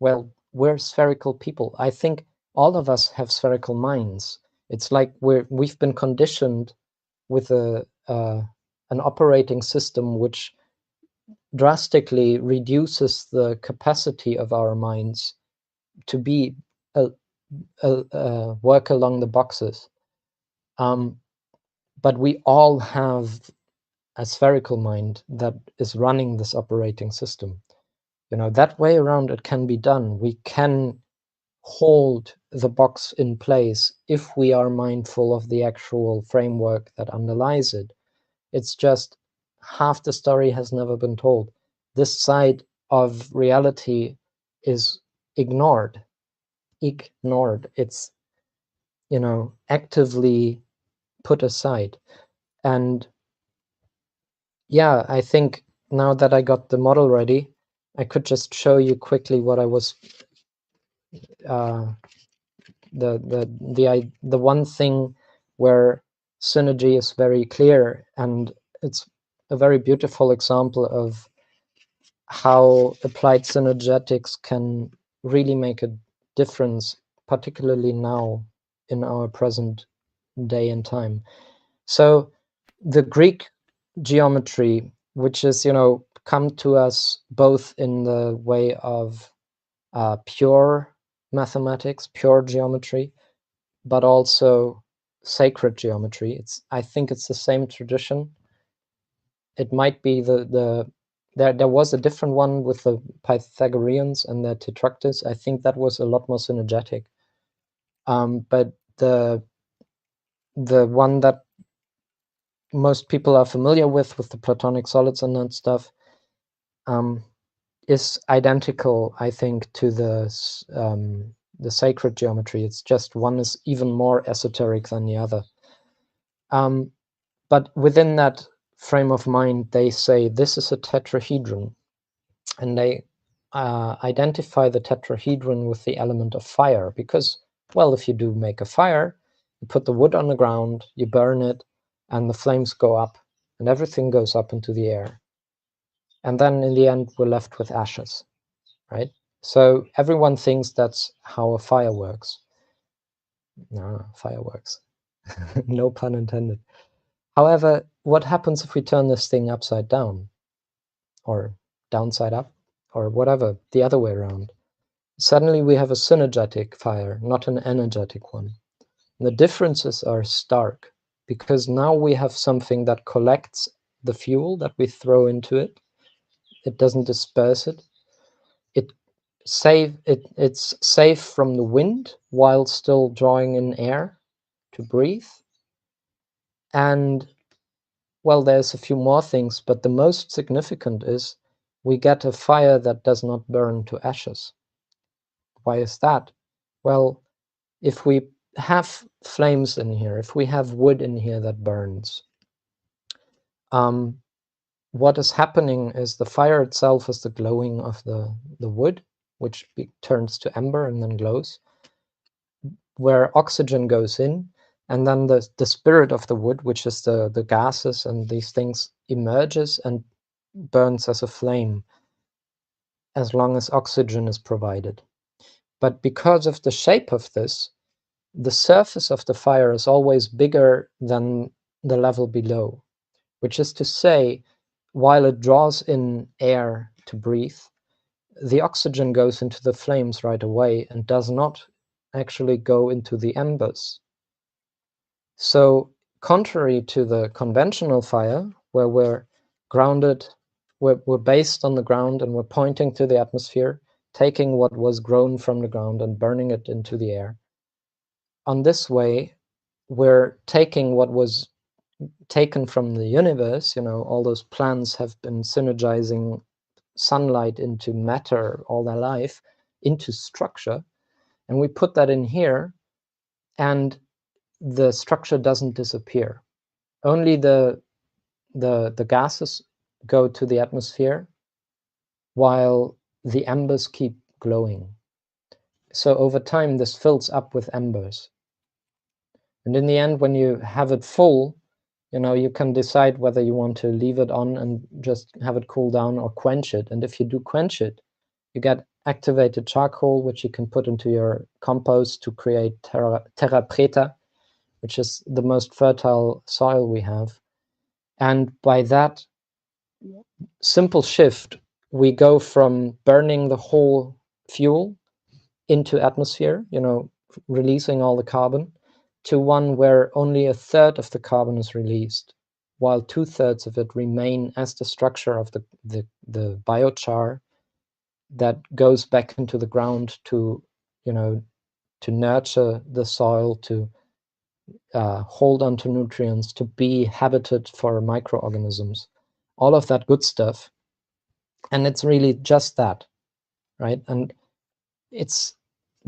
well, we're spherical people. I think all of us have spherical minds. It's like we've been conditioned with an operating system which drastically reduces the capacity of our minds to be a, work along the boxes. But we all have a spherical mind that is running this operating system. You know, that way around it can be done. We can hold the box in place if we are mindful of the actual framework that underlies it. It's just half the story has never been told. This side of reality is ignored. Ignored. It's, you know, actively put aside. And yeah, I think now that I got the model ready, I could just show you quickly what I was the one thing where synergy is very clear, and it's a very beautiful example of how applied synergetics can really make a difference, particularly now in our present day and time. So the Greek geometry, which is, you know, come to us both in the way of pure mathematics, pure geometry, but also sacred geometry. I think it's the same tradition. It might be there was a different one with the Pythagoreans and the Tetractys. I think that was a lot more synergetic. But the one that most people are familiar with the Platonic solids and that stuff, is identical, I think, to the sacred geometry. It's just one is even more esoteric than the other. But within that frame of mind, they say this is a tetrahedron, and they identify the tetrahedron with the element of fire, because, well, if you do make a fire, you put the wood on the ground, you burn it, and the flames go up, and everything goes up into the air. And then in the end, we're left with ashes, right? So everyone thinks that's how a fire works. No, fireworks. No pun intended. However, what happens if we turn this thing upside down, or downside up, or whatever, the other way around? Suddenly we have a synergetic fire, not an energetic one. And the differences are stark, because now we have something that collects the fuel that we throw into it. It doesn't disperse it. It's safe from the wind while still drawing in air to breathe. And well, there's a few more things, but the most significant is we get a fire that does not burn to ashes. Why is that? Well, if we have flames in here, if we have wood in here that burns, what is happening is the fire itself is the glowing of the wood, which turns to ember and then glows, where oxygen goes in, and then the spirit of the wood, which is the gases and these things, emerges and burns as a flame as long as oxygen is provided. But because of the shape of this, the surface of the fire is always bigger than the level below, which is to say, while it draws in air to breathe, the oxygen goes into the flames right away and does not actually go into the embers. So contrary to the conventional fire, where we're grounded, we're based on the ground and we're pointing to the atmosphere, taking what was grown from the ground and burning it into the air. On this way, we're taking what was taken from the universe, all those plants have been synergizing sunlight into matter all their life, into structure, and we put that in here, and the structure doesn't disappear. Only the gases go to the atmosphere while the embers keep glowing. So over time, this fills up with embers. And in the end, when you have it full, you can decide whether you want to leave it on and just have it cool down or quench it. And if you do quench it, you get activated charcoal, which you can put into your compost to create terra preta, which is the most fertile soil we have. And by that simple shift, we go from burning the whole fuel into atmosphere, releasing all the carbon, to one where only a third of the carbon is released, while 2/3 of it remain as the structure of the biochar that goes back into the ground to, to nurture the soil, to hold on to nutrients, to be habitat for microorganisms, all of that good stuff. And it's really just that, right? And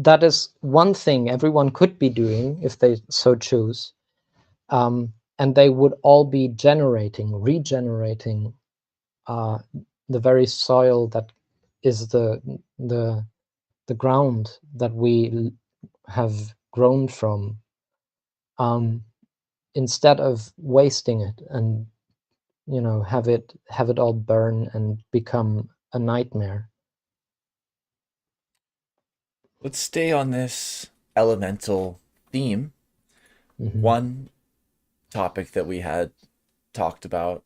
that is one thing everyone could be doing if they so choose. And they would all be regenerating the very soil that is the ground that we have grown from, instead of wasting it and have it all burn and become a nightmare. Let's stay on this elemental theme. Mm-hmm. One topic that we had talked about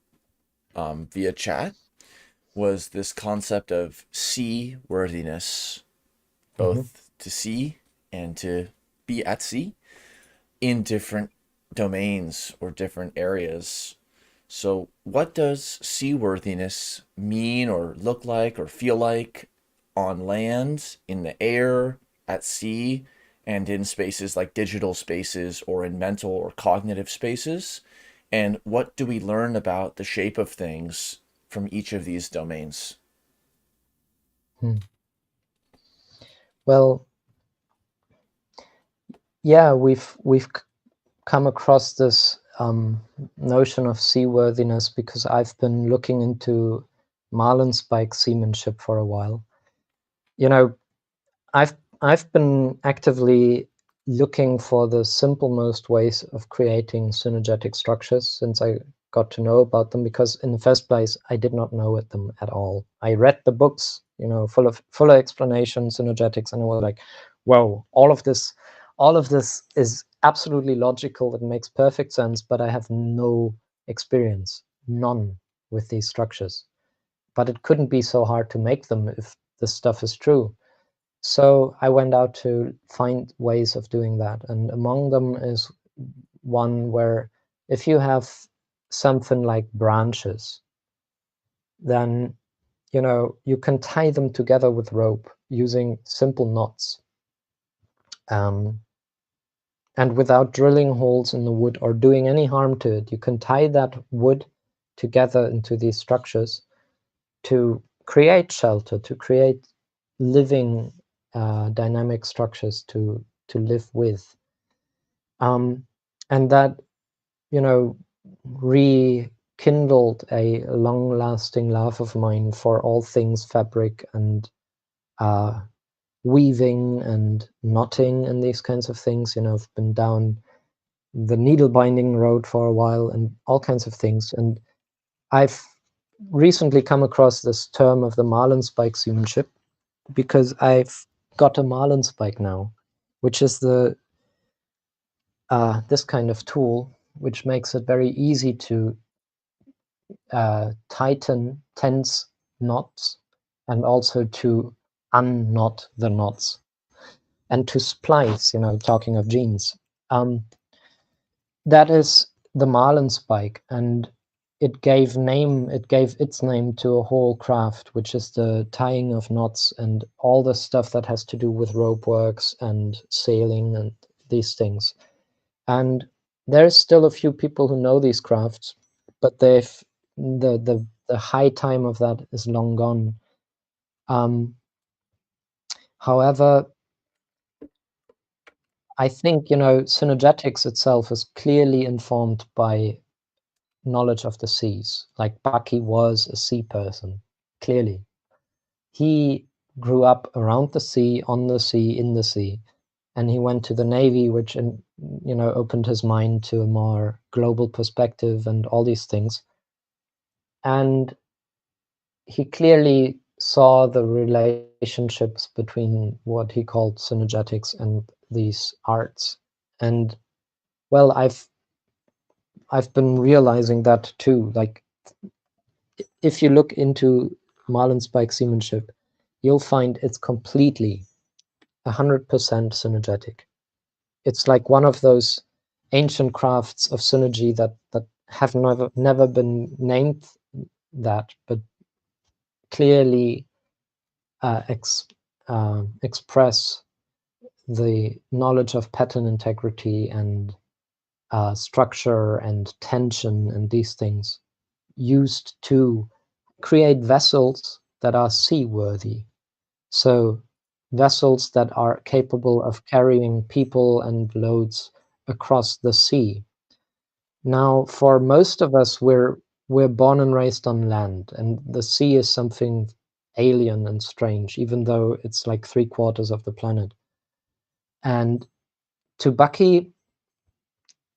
via chat was this concept of seaworthiness, Mm-hmm. both to see and to be at sea in different domains or different areas. So, what does seaworthiness mean or look like or feel like on land, in the air, at sea, and in spaces like digital spaces or in mental or cognitive spaces? And what do we learn about the shape of things from each of these domains? Hmm. Well, yeah, we've come across this notion of seaworthiness because I've been looking into marlinspike seamanship for a while. I've been actively looking for the simple most ways of creating synergetic structures since I got to know about them, because in the first place I did not know them at all. I read the books, full of fuller explanations, synergetics, and I was like, whoa, all of this is absolutely logical. It makes perfect sense, but I have no experience, none, with these structures. But it couldn't be so hard to make them if this stuff is true. So I went out to find ways of doing that, and among them is one where if you have something like branches, then you can tie them together with rope using simple knots, and without drilling holes in the wood or doing any harm to it. You can tie that wood together into these structures to create shelter, to create living, dynamic structures to live with, and that rekindled a long-lasting love of mine for all things fabric and weaving and knotting and these kinds of things. I've been down the needle binding road for a while and all kinds of things. And I've recently come across this term of the marlinspike seamanship, because I've got a marlinspike now, which is the this kind of tool, which makes it very easy to tighten tense knots, and also to unknot the knots, and to splice, talking of jeans. That is the marlinspike, and it gave its name to a whole craft, which is the tying of knots and all the stuff that has to do with rope works and sailing and these things. And there's still a few people who know these crafts, but the high time of that is long gone. However, I think synergetics itself is clearly informed by knowledge of the seas. Like Bucky was a sea person, clearly. He grew up around the sea, on the sea, in the sea, and he went to the Navy, which opened his mind to a more global perspective and all these things. And he clearly saw the relationships between what he called synergetics and these arts. And well, I've been realizing that too. Like, if you look into marlinspike seamanship, you'll find it's completely 100% synergetic. It's like one of those ancient crafts of synergy that have never been named that, but clearly express the knowledge of pattern integrity and structure and tension and these things, used to create vessels that are seaworthy. So vessels that are capable of carrying people and loads across the sea. Now, for most of us, we're born and raised on land, and the sea is something alien and strange, even though it's like 3/4 of the planet. And to Bucky,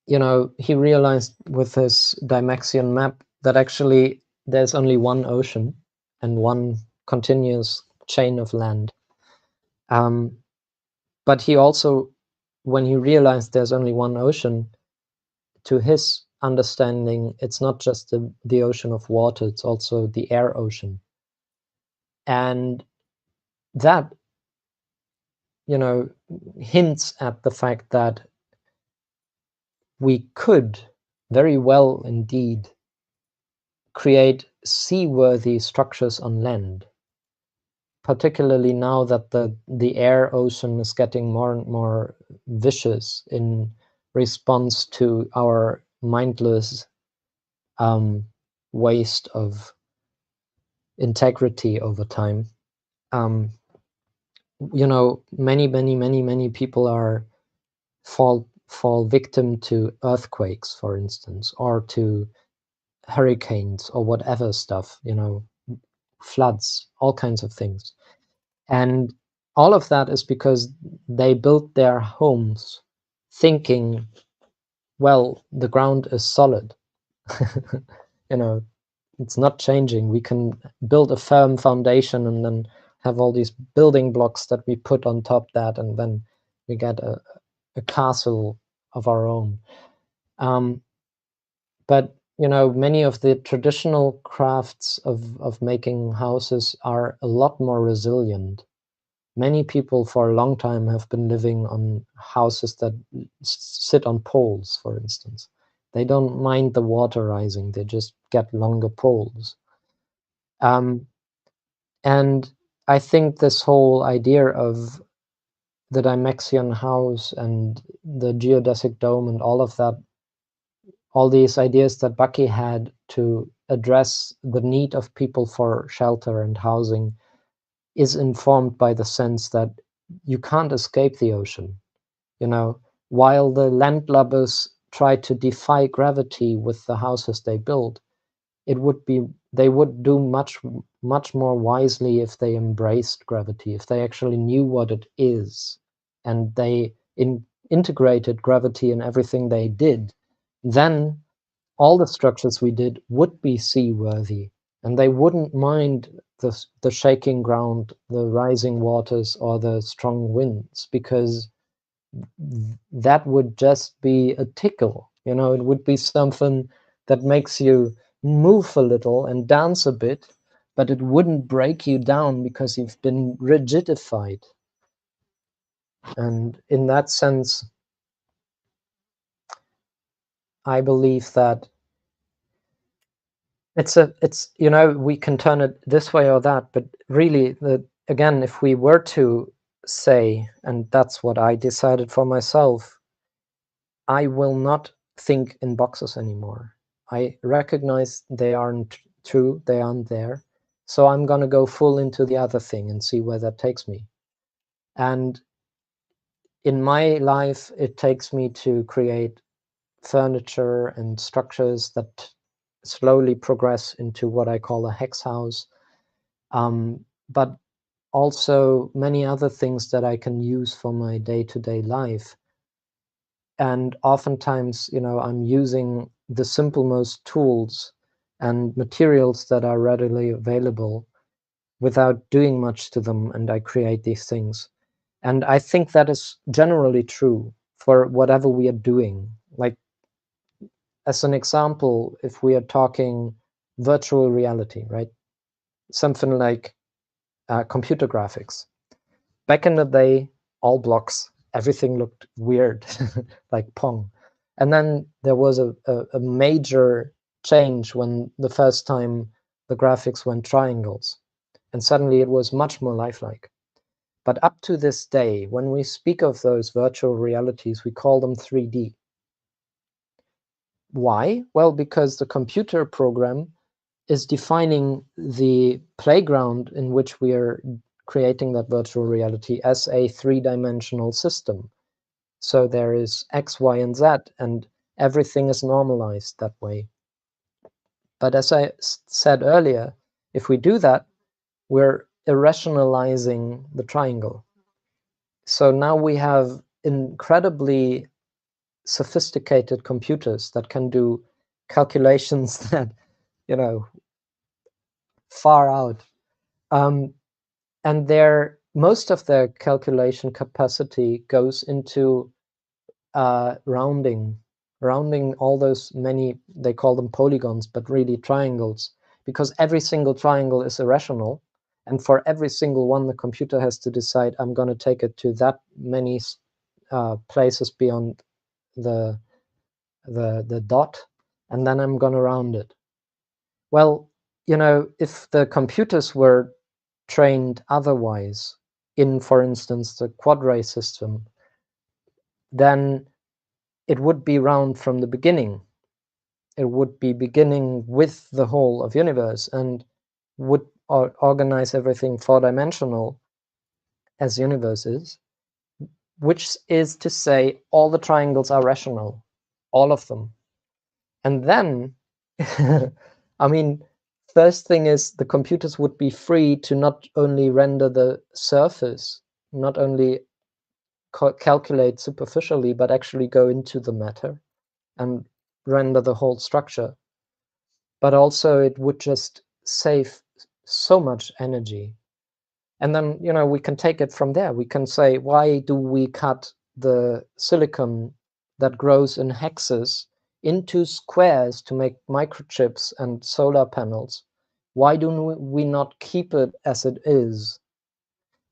he realized with his Dymaxion map that actually there's only one ocean and one continuous chain of land. But he also, when he realized there's only one ocean, to his understanding, it's not just the ocean of water, it's also the air ocean. And that, hints at the fact that we could very well indeed create seaworthy structures on land, particularly now that the air ocean is getting more and more vicious in response to our mindless waste of integrity over time. Many people fall victim to earthquakes, for instance, or to hurricanes or whatever stuff, floods, all kinds of things. And all of that is because they built their homes thinking, well, the ground is solid. You know, it's not changing. We can build a firm foundation and then have all these building blocks that we put on top that, and then we get a castle of our own. But many of the traditional crafts of making houses are a lot more resilient. Many people for a long time have been living on houses that sit on poles, for instance. They don't mind the water rising, they just get longer poles. And I think this whole idea of the Dymexian house and the geodesic dome and all of that, all these ideas that Bucky had to address the need of people for shelter and housing, is informed by the sense that you can't escape the ocean. While the landlubbers try to defy gravity with the houses they build, they would do much more wisely if they embraced gravity, if they actually knew what it is, and they integrated gravity in everything they did. Then all the structures we did would be seaworthy, and they wouldn't mind the shaking ground, the rising waters, or the strong winds, because that would just be a tickle. It would be something that makes you move a little and dance a bit, but it wouldn't break you down because you've been rigidified. And in that sense, I believe that it's we can turn it this way or that, but really, again, if we were to say, and that's what I decided for myself, I will not think in boxes anymore. I recognize they aren't true, they aren't there. So I'm going to go full into the other thing and see where that takes me. And in my life, it takes me to create furniture and structures that slowly progress into what I call a hex house. But also many other things that I can use for my day-to-day life. And oftentimes, I'm using the simplemost tools and materials that are readily available without doing much to them, and I create these things. And I think that is generally true for whatever we are doing. Like, as an example, if we are talking virtual reality, right? Something like computer graphics. Back in the day, all blocks, everything looked weird, like Pong. And then there was a major change when the first time the graphics went triangles. And suddenly it was much more lifelike. But up to this day, when we speak of those virtual realities, we call them 3D. Why? Well, because the computer program is defining the playground in which we are creating that virtual reality as a three-dimensional system. So there is X, Y, and Z, and everything is normalized that way. But as I said earlier, if we do that, we're irrationalizing the triangle. So now we have incredibly sophisticated computers that can do calculations that, far out. And most of their calculation capacity goes into rounding all those many, they call them polygons, but really triangles, because every single triangle is irrational. And for every single one, the computer has to decide, I'm going to take it to that many places beyond the dot, and then I'm going to round it. Well, if the computers were trained otherwise, in, for instance, the quadray system, then it would be round from the beginning. It would be beginning with the whole of universe and would organize everything four-dimensional as universe is, which is to say all the triangles are rational, all of them. And then, I mean, first thing is the computers would be free to not only render the surface, not only calculate superficially, but actually go into the matter and render the whole structure. but also it would just save so much energy. And then, we can take it from there. We can say, why do we cut the silicon that grows in hexes into squares to make microchips and solar panels? Why do we not keep it as it is?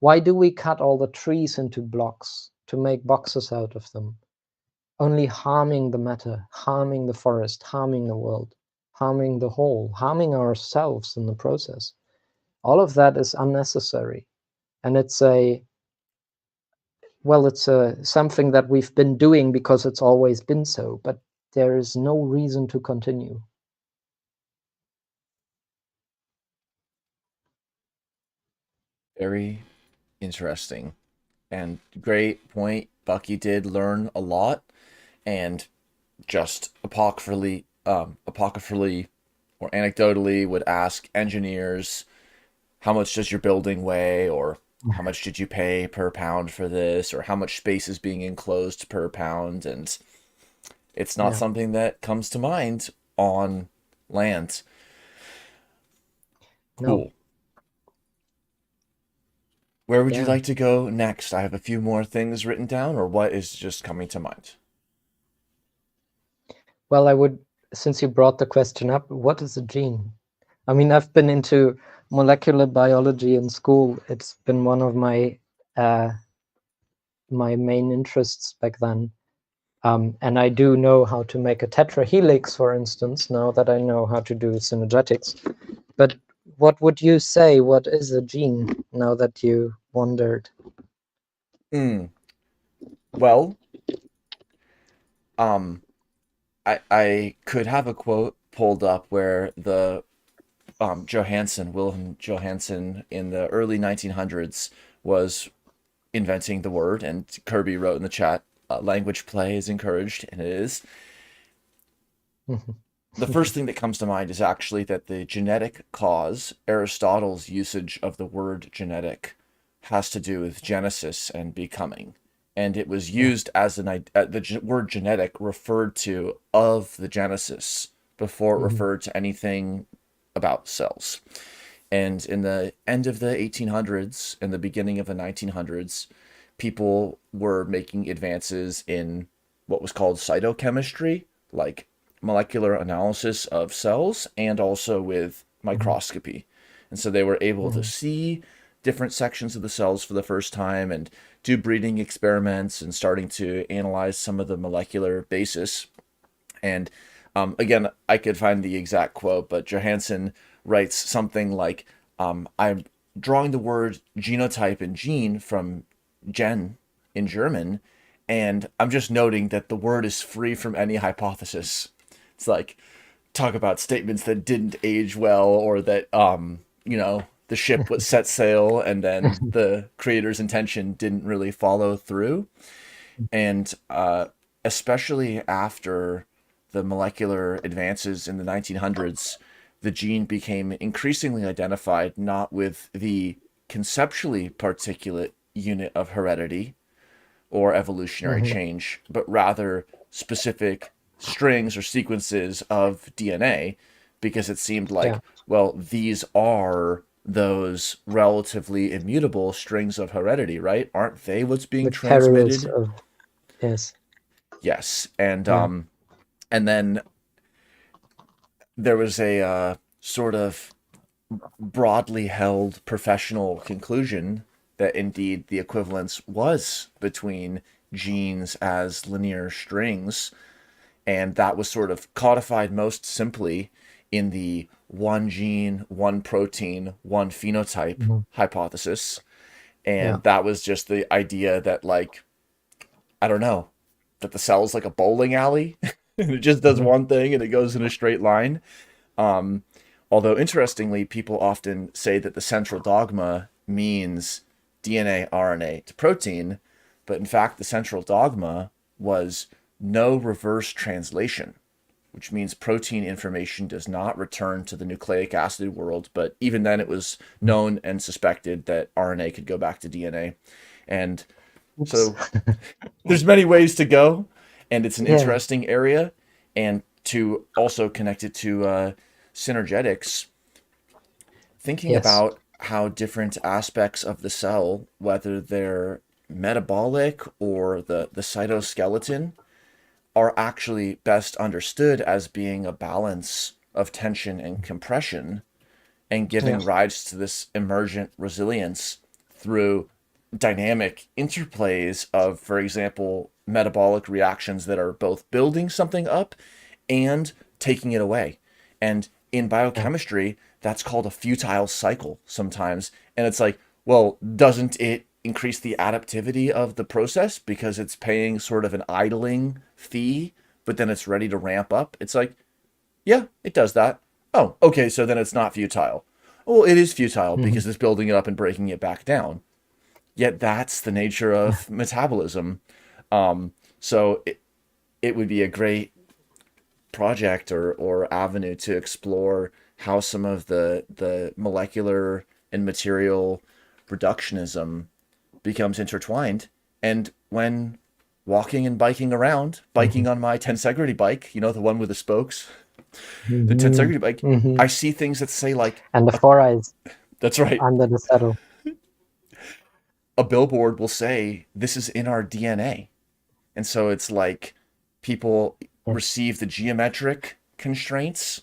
Why do we cut all the trees into blocks to make boxes out of them? Only harming the matter, harming the forest, harming the world, harming the whole, harming ourselves in the process. All of that is unnecessary. And it's something that we've been doing because it's always been so, but there is no reason to continue. Very interesting and great point. Bucky did learn a lot, and just apocryphally or anecdotally would ask engineers, how much does your building weigh, or how much did you pay per pound for this, or how much space is being enclosed per pound, and it's not Yeah. something that comes to mind on land. No. Cool. Where would you Yeah. like to go next? I have a few more things written down, or what is just coming to mind? Well, since you brought the question up, what is a gene? I mean, I've been into molecular biology in school. It's been one of my main interests back then. And I do know how to make a tetrahelix, for instance, now that I know how to do synergetics. But what would you say? What is a gene, now that you wondered? Mm, well, um, I could have a quote pulled up where the Wilhelm Johansen in the early 1900s was inventing the word, and Kirby wrote in the chat, language play is encouraged, and it is. The first thing that comes to mind is actually that the genetic cause, Aristotle's usage of the word genetic, has to do with genesis and becoming. And it was Yeah. used as the word genetic referred to of the genesis before it Mhm. referred to anything about cells. And in the end of the 1800s and the beginning of the 1900s, people were making advances in what was called cytochemistry, like molecular analysis of cells, and also with Mhm. microscopy. And so they were able to Mhm. see different sections of the cells for the first time and do breeding experiments and starting to analyze some of the molecular basis. And again, I could find the exact quote, but Johansson writes something like, I'm drawing the word genotype and gene from gen in German, and I'm just noting that the word is free from any hypothesis. It's like, talk about statements that didn't age well, or that, the ship was set sail and then the creator's intention didn't really follow through. And especially after the molecular advances in the 1900s, the gene became increasingly identified not with the conceptually particulate unit of heredity or evolutionary Mhm. change, but rather specific strings or sequences of DNA, because it seemed Yeah. like, well, these are those relatively immutable strings of heredity, right? Aren't they what's being The carriers transmitted? of, yes. Yes, and Yeah. and then there was a sort of broadly held professional conclusion that indeed the equivalence was between genes as linear strings, and that was sort of codified most simply in the one gene, one protein, one phenotype Mhm. hypothesis. Yeah. And that was just the idea that, like, I don't know, that the cell's like a bowling alley and it just does Mhm. one thing and it goes in a straight line. Um, Although, interestingly, people often say that the central dogma means DNA, RNA to protein, but in fact, the central dogma was no reverse translation, which means protein information does not return to the nucleic acid world. But even then, it was known and suspected that RNA could go back to DNA. And Oops. so there's many ways to go, and it's an Yeah. interesting area. And to also connect it to Synergetics, thinking Yes. about how different aspects of the cell, whether they're metabolic or the cytoskeleton, are actually best understood as being a balance of tension and compression and Yeah. giving rise to this emergent resilience through dynamic interplays of, for example, metabolic reactions that are both building something up and taking it away. And in Yeah. biochemistry, that's called a futile cycle sometimes. And it's like, well, doesn't it increase the adaptivity of the process because it's paying sort of an idling fee, but then it's ready to ramp up? It's like, yeah, it does that. Oh, okay, so then it's not futile. Well, it is futile Hmm. because it's building it up and breaking it back down. Yet that's the nature Yeah. of metabolism. So it would be a great project or avenue to explore how some of the molecular and material reductionism becomes intertwined. And when walking and biking around, Hmm. biking on my tensegrity bike, the one with the spokes, the Hmm. tensegrity bike, Hmm. I see things that say like, And the four eyes that's right, under the saddle. a billboard will say this is in our DNA. And so it's like people Yes. receive the geometric constraints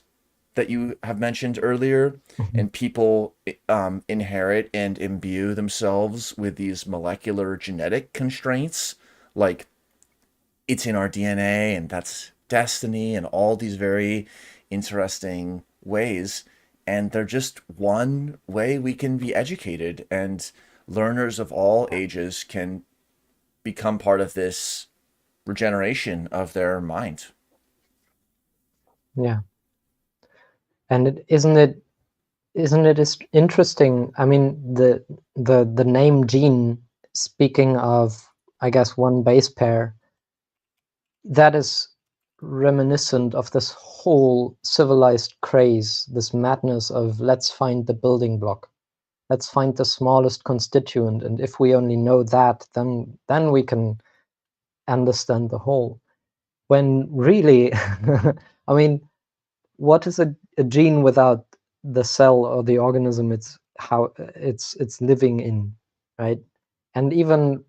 that you have mentioned earlier, Hmm. and people inherit and imbue themselves with these molecular genetic constraints, like it's in our DNA and that's destiny, and all these very interesting ways. And they're just one way we can be educated, and learners of all ages can become part of this regeneration of their mind. Yeah. And isn't it interesting? I mean, the name gene, speaking of, I guess, one base pair, that is reminiscent of this whole civilized craze, this madness of let's find the building block. Let's find the smallest constituent, and if we only know that, then we can understand the whole. When really, I mean, what is a gene without the cell or the organism it's living in, right? And even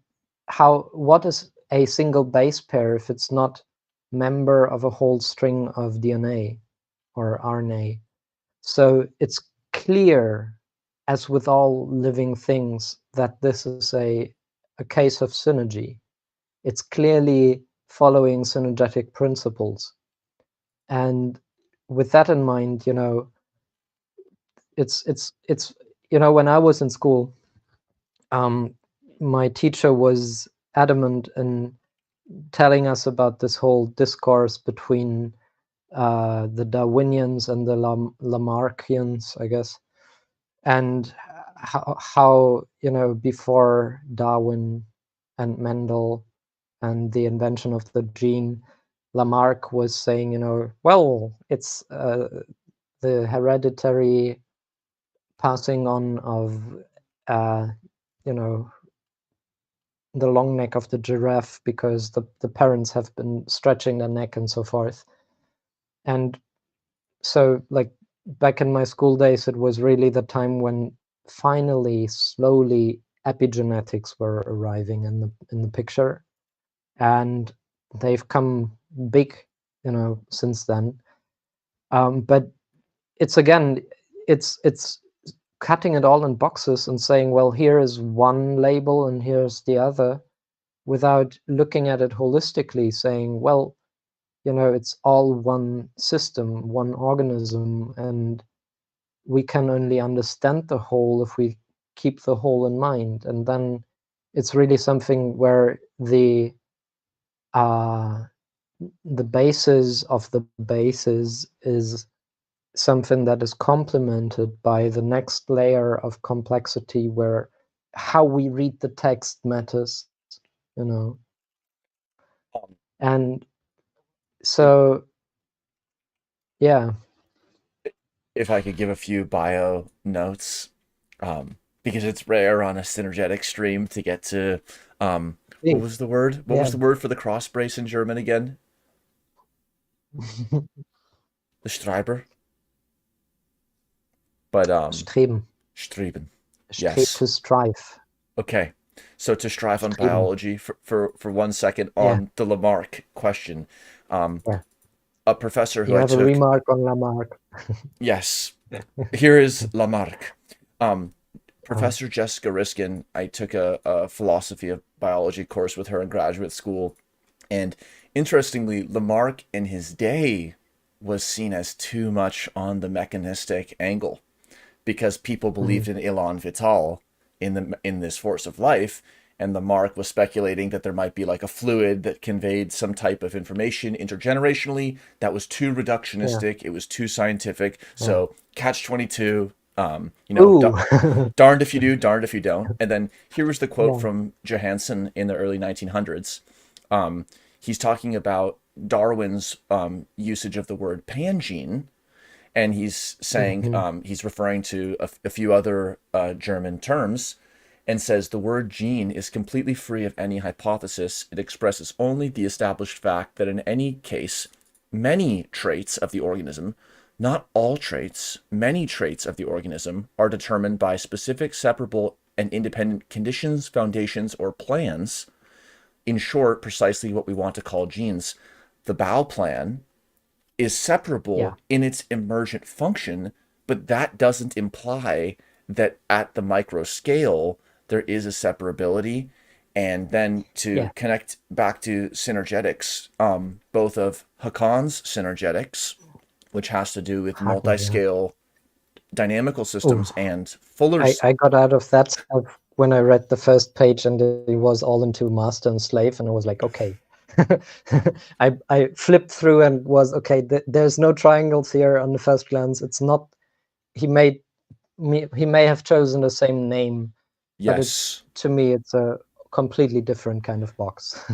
what is a single base pair if it's not member of a whole string of DNA or RNA? So it's clear, as with all living things, that this is a case of synergy. It's clearly following synergetic principles. And with that in mind, it's when I was in school, um, my teacher was adamant in telling us about this whole discourse between the Darwinians and the Lamarckians, I guess, and how before Darwin and Mendel and the invention of the gene, Lamarck was saying, well, it's the hereditary passing on of uh, you know the long neck of the giraffe because the parents have been stretching their neck and so forth. And so, like, back in my school days, it was really the time when finally, slowly, epigenetics were arriving in the picture, and they've come big, since then. But it's again, it's cutting it all in boxes and saying, well, here is one label and here's the other, without looking at it holistically, saying, well, it's all one system, one organism, and we can only understand the whole if we keep the whole in mind. And then it's really something where uh, the basis of the basis is something that is complemented by the next layer of complexity, where how we read the text matters, you know. Um, And so, yeah, if I could give a few bio notes, because it's rare on a synergetic stream to get to, what please, was the word? What yeah. was the word for the cross brace in German again? The Streiber? but Streben. streben. To Yes. strive. Okay. So to strive on Streben. biology for 1 second Yeah. on the Lamarck question. Um, Yeah. a professor who You I have a took, remark on Lamarck. yes, here is Lamarck. Um, Uh, Professor Jessica Riskin, I took a philosophy of biology course with her in graduate school. And interestingly, Lamarck in his day was seen as too much on the mechanistic angle because people believed mhm. in elan vital in this force of life, and Lamarck was speculating that there might be like a fluid that conveyed some type of information intergenerationally that was too Yeah. reductionistic, it was too scientific. Yeah. So catch 22, Ooh. darned if you do, darned if you don't. And then here was the quote Yeah. from Johansen in the early 1900s. He's talking about Darwin's usage of the word pangene, and he's saying Mhm. he's referring to a few other German terms, and says the word gene is completely free of any hypothesis. It expresses only the established fact that in any case, many traits of the organism, not all traits, many traits of the organism are determined by specific, separable, and independent conditions, foundations, or plans. In short, precisely what we want to call genes. The Bow plan is Yeah. separable in its emergent function, but that doesn't imply that at the micro scale there is a separability. And then to Yeah. connect back to synergetics, both of Hakon's synergetics, which has to do with Hagen, yeah. multi-scale dynamical Ooh. systems, and Fuller's. I got out of that stuff when I read the first page and it was all into master and slave, and I was like, okay. I flipped through and was okay. There's no triangles here on the first glance. It's not. He may have chosen the same name, but Yes. to me it's a completely different kind of box.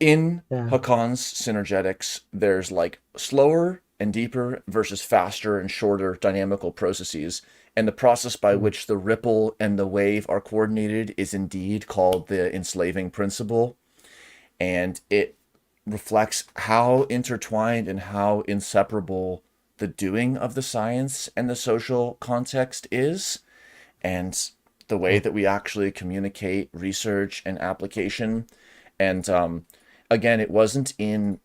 In Yeah. Hakon's synergetics, there's like slower and deeper versus faster and shorter dynamical processes. And the process by Mm. which the ripple and the wave are coordinated is indeed called the enslaving principle. And it reflects how intertwined and how inseparable the doing of the science and the social context is, and the way Yeah. that we actually communicate research and application. And again, it wasn't in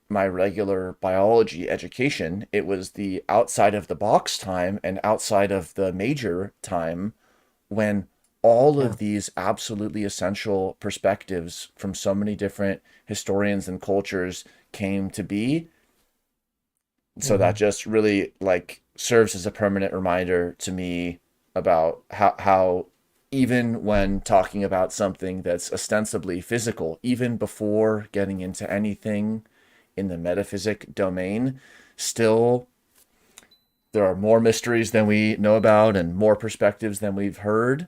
my regular biology education. It was the outside of the box time and outside of the major time when all Yeah. of these absolutely essential perspectives from so many different historians and cultures came to be. So that Mhm. just really like serves as a permanent reminder to me about how even when talking about something that's ostensibly physical, even before getting into anything in the metaphysic domain, still there are more mysteries than we know about and more perspectives than we've heard.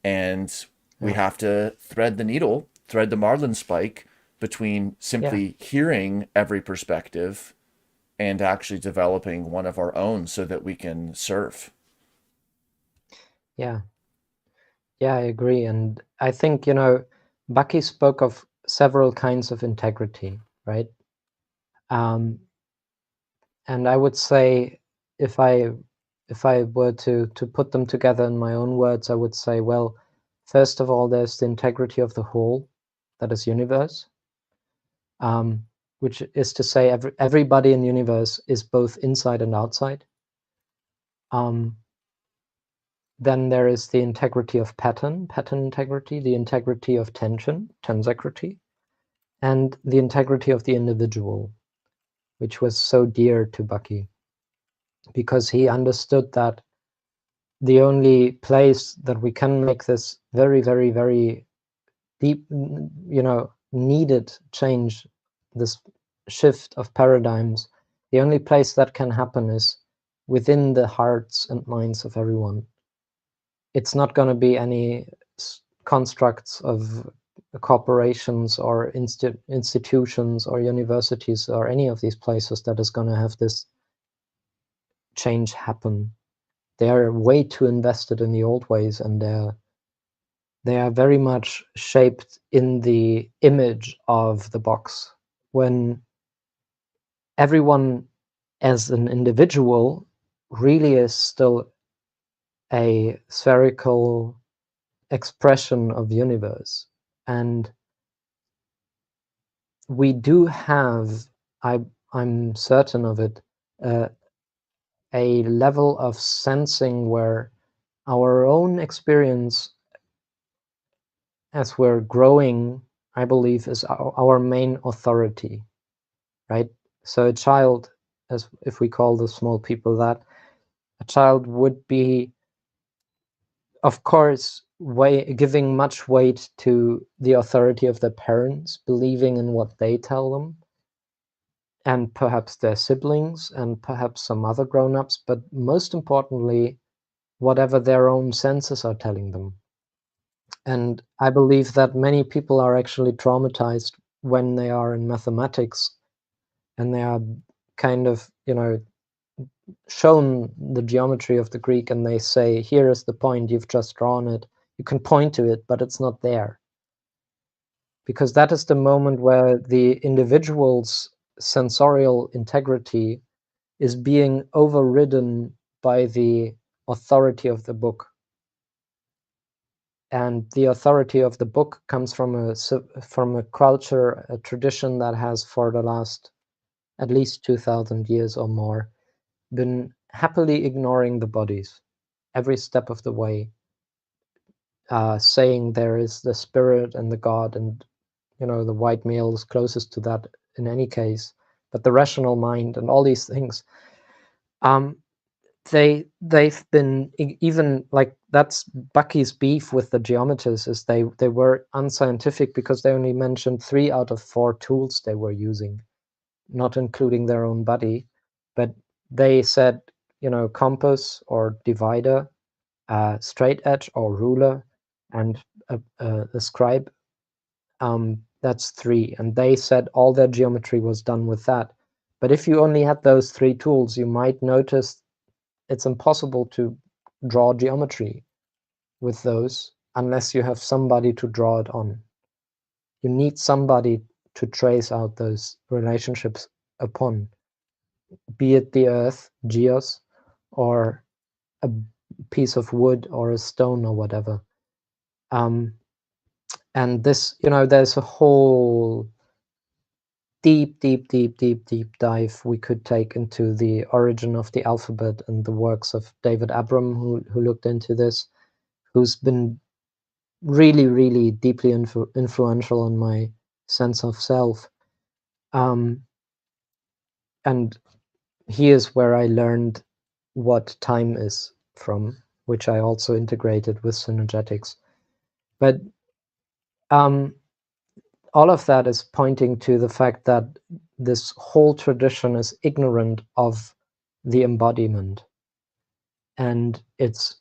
And we Yeah. have to thread the needle, thread the marlin spike between Yeah. simply hearing every perspective and actually developing one of our own so that we can serve. Yeah. Yeah, I agree. And I think, Bucky spoke of several kinds of integrity, right? Um, and I would say if I were to put them together in my own words, I would say, well, first of all, there's the integrity of the whole, that is universe, which is to say everybody in the universe is both inside and outside. Then there is the integrity of pattern integrity, the integrity of tensegrity, and the integrity of the individual, which was so dear to Bucky, because he understood that the only place that we can make this very, very, very deep, needed change, this shift of paradigms, the only place that can happen is within the hearts and minds of everyone. It's not going to be any constructs of corporations or institutions or universities or any of these places that is going to have this change happen. They are way too invested in the old ways, and they are very much shaped in the image of the box. When everyone as an individual really is still a spherical expression of universe. And we do have, I'm certain of it, a level of sensing where our own experience as we're growing, I believe, is our main authority, right? So a child, as if we call the small people that, a child would be, of course, giving much weight to the authority of their parents, believing in what they tell them, and perhaps their siblings, and perhaps some other grown-ups, but most importantly, whatever their own senses are telling them. And I believe that many people are actually traumatized when they are in mathematics and they are kind of, shown the geometry of the Greek and they say, here is the point, you've just drawn it. You can point to it, but it's not there. Because that is the moment where the individual's sensorial integrity is being overridden by the authority of the book. And the authority of the book comes from a culture, a tradition that has for the last at least 2,000 years or more been happily ignoring the bodies every step of the way, saying there is the spirit and the God, and the white male is closest to that in any case, but the rational mind and all these things. They've been even like, that's Bucky's beef with the geometers, is they were unscientific because they only mentioned 3 out of 4 tools they were using, not including their own body. But they said, compass or divider, straight edge or ruler, and a scribe. That's 3, and they said all their geometry was done with that. But if you only had those 3 tools, you might notice it's impossible to draw geometry with those unless you have somebody to draw it on. You need somebody to trace out those relationships upon, be it the earth, geos, or a piece of wood or a stone or whatever. And this, there's a whole deep dive we could take into the origin of the alphabet and the works of David Abram, who looked into this, who's been really, really deeply influential on my sense of self. And he is where I learned what time is from, which I also integrated with Synergetics. But all of that is pointing to the fact that this whole tradition is ignorant of the embodiment. And it's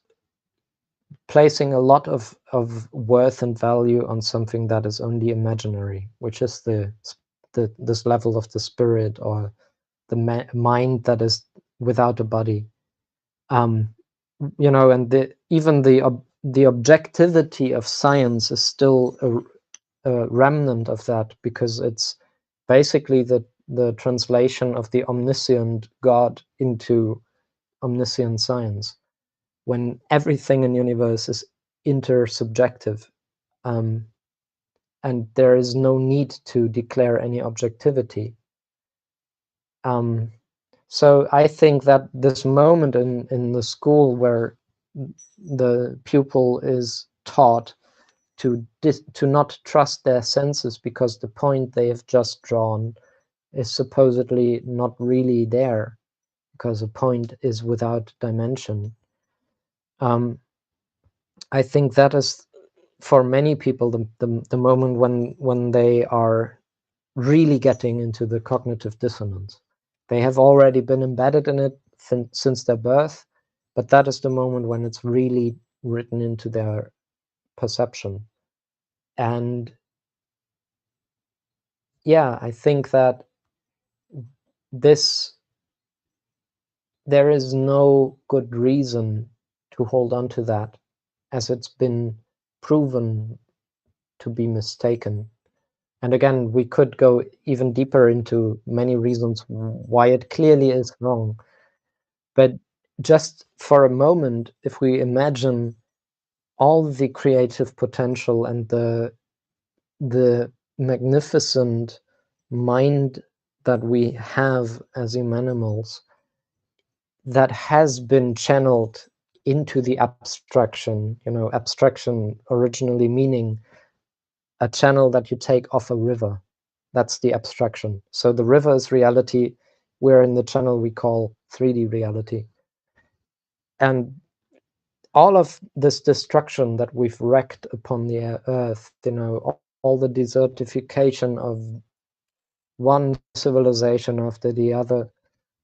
placing a lot of worth and value on something that is only imaginary, which is this level of the spirit or the mind that is without a body. And even the objectivity of science is still a remnant of that, because it's basically the translation of the omniscient God into omniscient science, when everything in the universe is intersubjective, and there is no need to declare any objectivity. So I think that this moment in the school where the pupil is taught to not trust their senses because the point they have just drawn is supposedly not really there, because a point is without dimension. I think that is, for many people, the moment when they are really getting into the cognitive dissonance. They have already been embedded in it since their birth, but that is the moment when it's really written into their perception. And yeah, I think that there is no good reason to hold on to that, as it's been proven to be mistaken. And again, we could go even deeper into many reasons why it clearly is wrong. But just for a moment, if we imagine all the creative potential and the magnificent mind that we have as humanimals that has been channeled into the abstraction, abstraction originally meaning a channel that you take off a river. That's the abstraction. So the river is reality. We're in the channel we call 3D reality. And all of this destruction that we've wreaked upon the earth, all the desertification of one civilization after the other,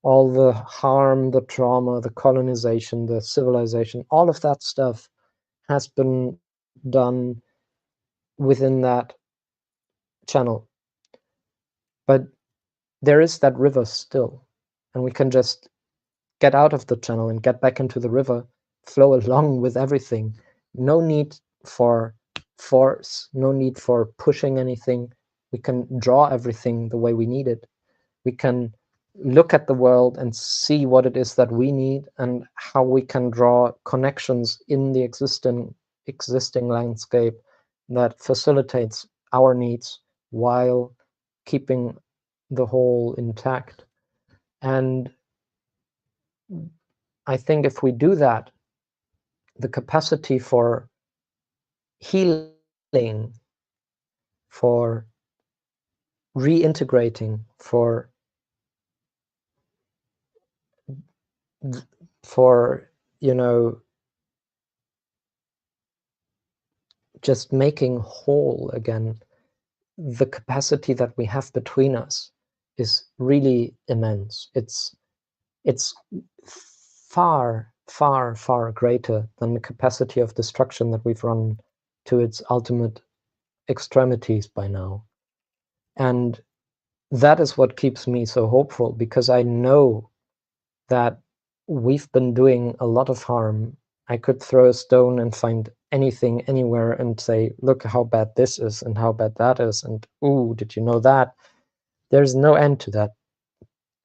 all the harm, the trauma, the colonization, the civilization, all of that stuff has been done within that channel. But there is that river still, and we can just get out of the channel and get back into the river, flow along with everything. No need for force, no need for pushing anything. We can draw everything the way we need it. We can look at the world and see what it is that we need and how we can draw connections in the existing landscape that facilitates our needs while keeping the whole intact. And I think if we do that, the capacity for healing, for reintegrating, for just making whole again, the capacity that we have between us is really immense. It's far, far, far greater than the capacity of destruction that we've run to its ultimate extremities by now. And that is what keeps me so hopeful, because I know that we've been doing a lot of harm. I could throw a stone and find anything anywhere and say, look how bad this is and how bad that is, and ooh, did you know that? There's no end to that.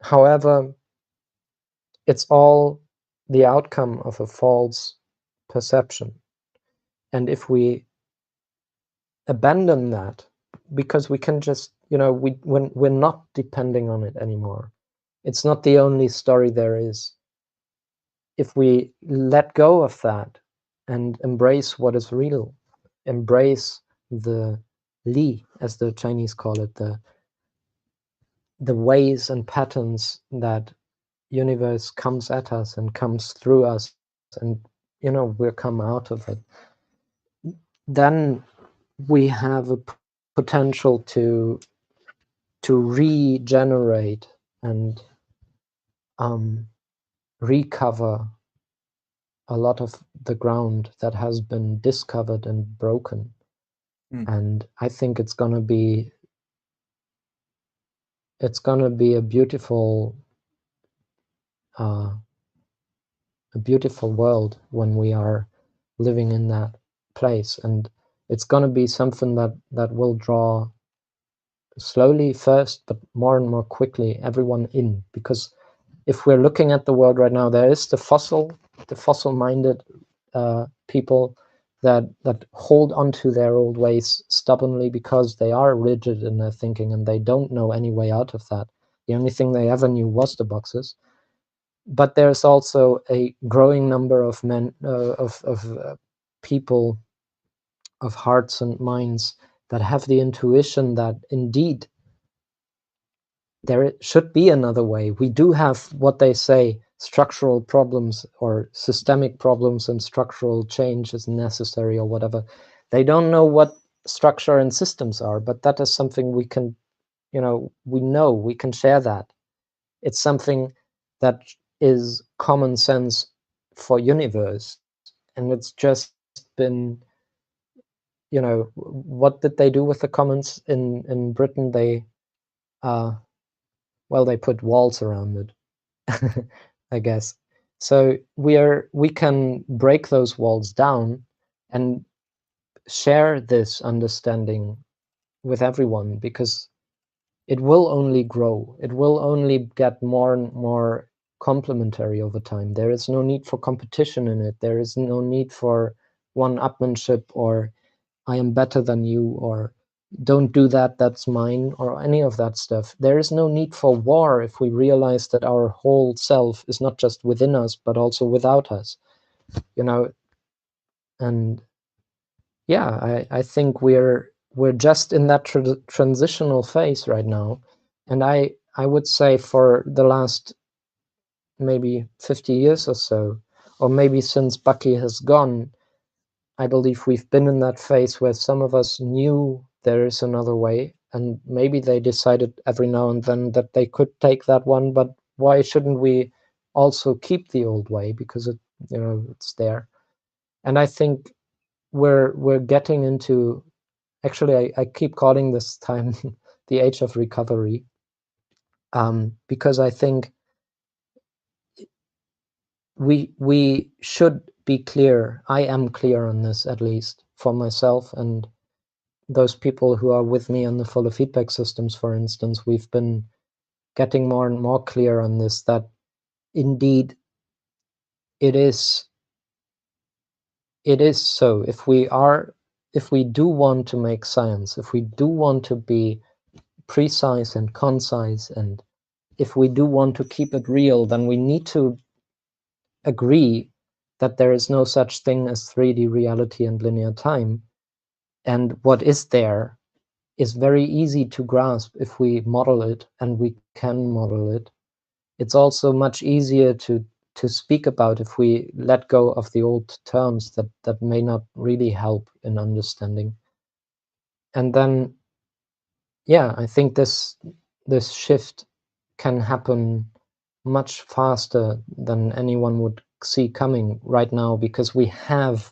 However, it's all the outcome of a false perception. And if we abandon that, because we can just, when we're not depending on it anymore, it's not the only story there is. If we let go of that and embrace what is real, embrace the Li, as the Chinese call it, the ways and patterns that universe comes at us and comes through us, and we'll come out of it, then we have a potential to regenerate and recover a lot of the ground that has been discovered and broken. And I think it's gonna be a beautiful world when we are living in that place, and it's gonna be something that will draw slowly first, but more and more quickly everyone in, because if we're looking at the world right now, there is the fossil-minded people that hold onto their old ways stubbornly because they are rigid in their thinking and they don't know any way out of that. The only thing they ever knew was the boxes. But there's also a growing number of people, of hearts and minds, that have the intuition that indeed there should be another way. We do have what they say structural problems or systemic problems, and structural change is necessary or whatever. They don't know what structure and systems are, but that is something we can, we can share that. It's something that is common sense for universe, and it's just been, what did they do with the commons in Britain? They they put walls around it, I guess. So we can break those walls down and share this understanding with everyone, because it will only grow. It will only get more and more complementary over time. There is no need for competition in it. There is no need for one-upmanship, or I am better than you, or don't do that, that's mine, or any of that stuff. There is no need for war if we realize that our whole self is not just within us, but also without us, you know. And yeah, I think we're just in that transitional phase right now. And I would say for the last maybe 50 years or so, or maybe since Bucky has gone, I believe we've been in that phase where some of us knew there is another way, and maybe they decided every now and then that they could take that one, but why shouldn't we also keep the old way, because it, it's there. And I think we're getting into, actually I keep calling this time the age of recovery, because I think we should be clear. I am clear on this, at least for myself and those people who are with me on the follow feedback systems, for instance. We've been getting more and more clear on this, that indeed it is so. If we do want to make science, if we do want to be precise and concise, and if we do want to keep it real, then we need to agree that there is no such thing as 3D reality and linear time. And what is there is very easy to grasp if we model it, and we can model it. It's also much easier to speak about if we let go of the old terms that may not really help in understanding. And then, yeah, I think this shift can happen much faster than anyone would see coming right now, because we have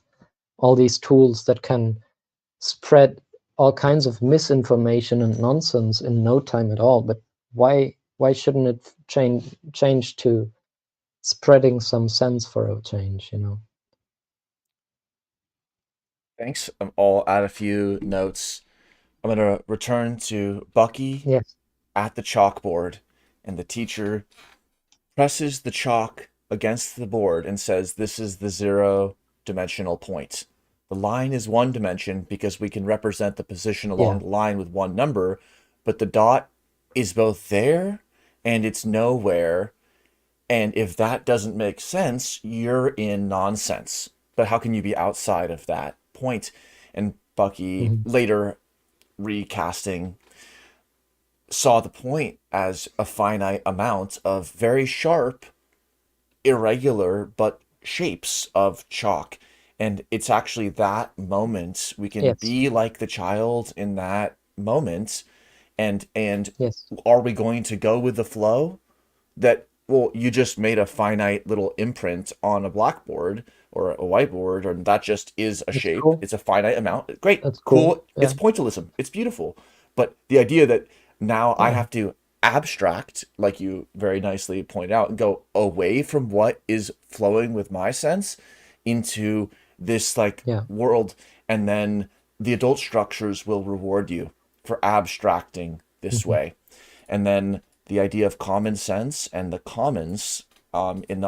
all these tools that can spread all kinds of misinformation and nonsense in no time at all. But why shouldn't it change to spreading some sense for a change, Thanks. I'll add a few notes. I'm going to return to Bucky Yes. at the chalkboard, and the teacher presses the chalk against the board and says, "This is the zero-dimensional point. The line is one dimension because we can represent the position along Yeah. the line with one number, but the dot is both there and it's nowhere. And if that doesn't make sense, you're in nonsense. But how can you be outside of that point?" And Bucky, Mm-hmm. later recasting, saw the point as a finite amount of very sharp, irregular, but shapes of chalk. And it's actually that moment we can Yes. be like the child in that moment. And Yes. are we going to go with the flow? That, well, you just made a finite little imprint on a blackboard or a whiteboard, or that just is a That's shape. cool. It's a finite amount. Great, That's cool. cool. It's Yeah. pointillism. It's beautiful. But the idea that now I Yeah. have to abstract, like you very nicely point out, and go away from what is flowing with my sense into this like Yeah. world, and then the adult structures will reward you for abstracting this Mm-hmm. way. And then the idea of common sense and the commons, in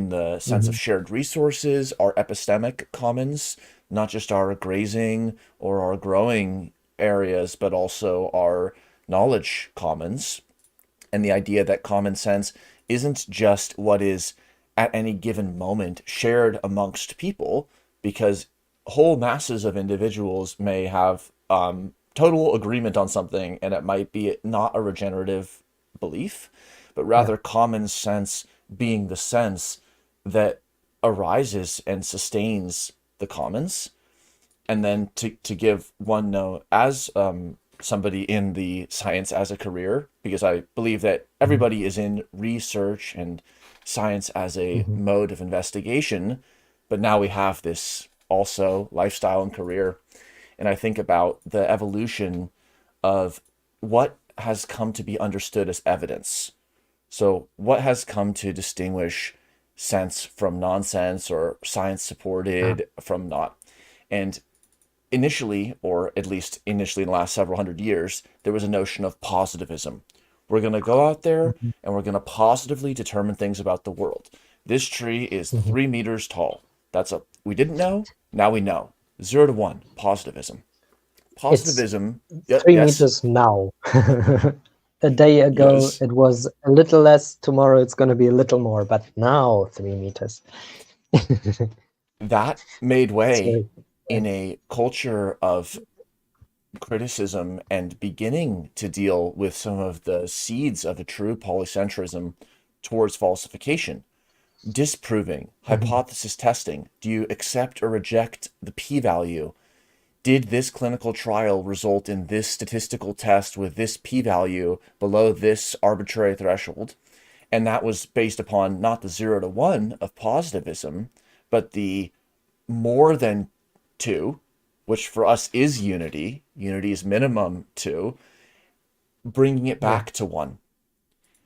the sense of Mm-hmm. shared resources, our epistemic commons, not just our grazing or our growing areas, but also our knowledge commons. And the idea that common sense isn't just what is at any given moment shared amongst people, because whole masses of individuals may have total agreement on something, and it might be not a regenerative belief, but Yeah. rather common sense being the sense that arises and sustains the commons. And then to give one note, as somebody in the science as a career, because I believe that Mm-hmm. everybody is in research and science as a Mm-hmm. mode of investigation, but now we have this also lifestyle and career. And I think about the evolution of what has come to be understood as evidence. So, what has come to distinguish sense from nonsense, or science Yeah. supported from not? And initially, or at least initially in the last several hundred years, there was a notion of positivism, We're going to go out there Mhm. and we're going to positively determine things about the world. This tree is Mhm. 3 meters tall. We didn't know, now we know. 0 to 1, positivism. It's Positivism, 3 meters yes, now. A day ago, yes. it was a little less. Tomorrow, it's going to be a little more, but now 3 meters. That made So, way yeah. in a culture of criticism and beginning to deal with some of the seeds of a true polycentrism towards falsification, disproving, Mhm. hypothesis testing. Do you accept or reject the p-value? Did this clinical trial result in this statistical test with this p-value below this arbitrary threshold? And that was based upon not the 0 to 1 of positivism, but the more than 2, which for us is unity. Unity is minimum 2, bringing it Yeah. back to 1.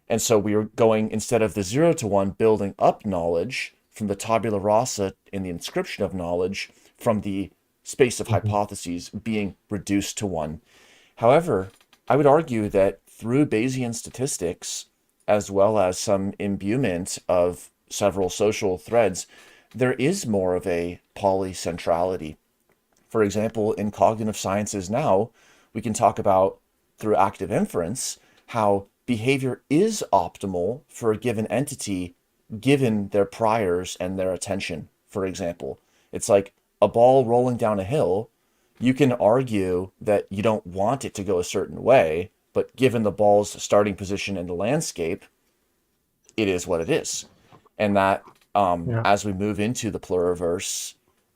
And so we were going, instead of the 0 to 1, building up knowledge from the tabula rasa in the inscription of knowledge, from the space of Mhm. hypotheses being reduced to 1. However, I would argue that through Bayesian statistics, as well as some imbuement of several social threads, there is more of a polycentrality. For example, in cognitive sciences now, we can talk about, through active inference, how behavior is optimal for a given entity given their priors and their attention. For example, it's like a ball rolling down a hill. You can argue that you don't want it to go a certain way, but given the ball's starting position in the landscape, it is what it is. And that, Yeah. as we move into the pluriverse,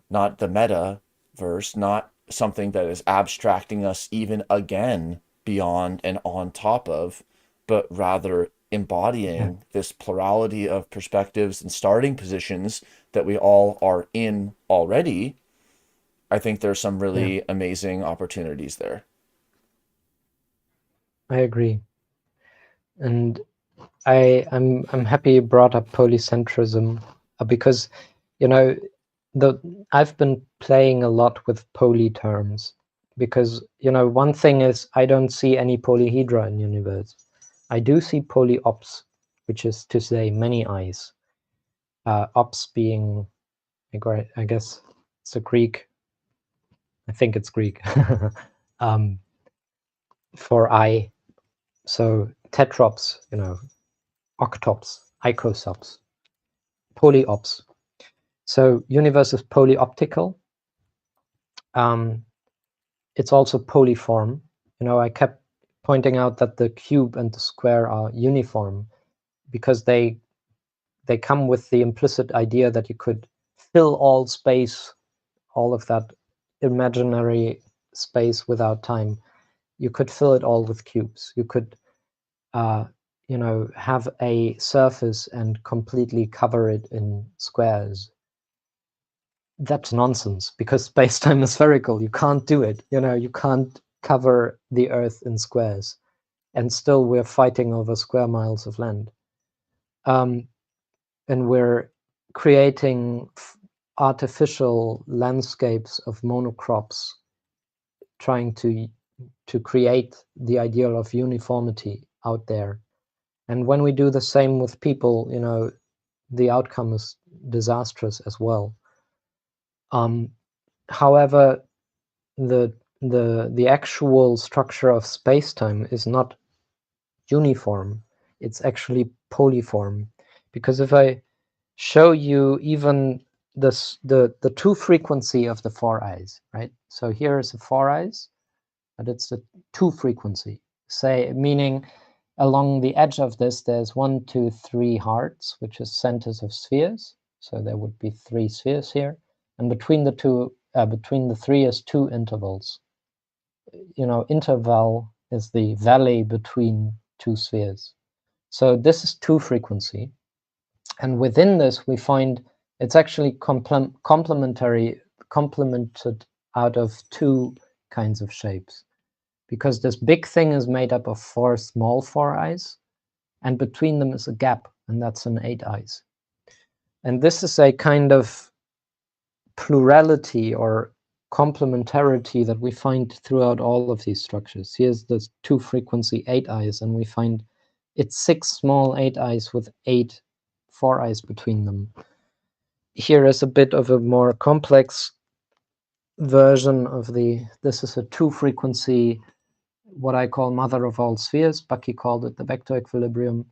not the meta verse, not something that is abstracting us even again beyond and on top of, but rather Yeah. embodying this plurality of perspectives and starting positions that we all are in already. I think there's some Yeah. really amazing opportunities there. I agree. And I'm happy you brought up polycentrism, because, you know, the I've been playing a lot with poly terms, because, one thing is I don't see any polyhedra in universe. I do see polyops, which is to say many eyes. Ops being, I guess it's a Greek. I think it's Greek um, for eye. So tetrops, octops, icosops, polyops. So universe is polyoptical. Um, it's also polyform. I kept pointing out that the cube and the square are uniform because they come with the implicit idea that you could fill all space, all of that imaginary space without time. You could fill it all with cubes. You could, have a surface and completely cover it in squares. That's nonsense because space-time is spherical. You can't do it. You can't cover the Earth in squares, and still we're fighting over square miles of land. And we're creating artificial landscapes of monocrops, trying to create the ideal of uniformity out there. And when we do the same with people, the outcome is disastrous as well. However, the actual structure of space-time is not uniform. It's actually polyform. Because if I show you even the two frequency of the four eyes, right? So here is the four eyes, but it's the two frequency. Say, meaning along the edge of this, there's 1, 2, 3 hearts, which is centers of spheres. So there would be 3 spheres here, and between the three is 2 intervals. Interval is the valley between 2 spheres. So this is 2 frequency, and within this we find it's actually complemented out of 2 kinds of shapes, because this big thing is made up of 4 small four eyes, and between them is a gap, and that's an 8 eyes. And this is a kind of plurality or complementarity that we find throughout all of these structures. Here's the 2 frequency 8 eyes, and we find It's 6 small 8 eyes with 8 4 eyes between them. Here is a bit of a more complex version of this is a 2-frequency, what I call mother of all spheres. Bucky called it the vector equilibrium.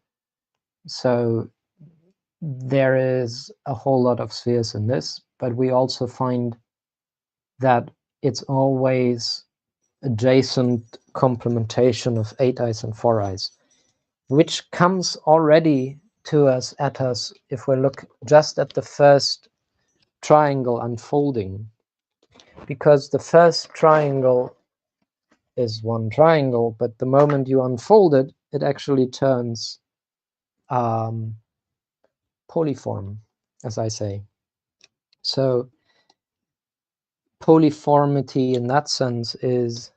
So there is a whole lot of spheres in this, but we also find that it's always adjacent complementation of 8 eyes and 4 eyes, which comes already to us if we look just at the first triangle unfolding, because the first triangle is one triangle, but the moment you unfold it, it actually turns polyform, as I say. So polyformity in that sense is,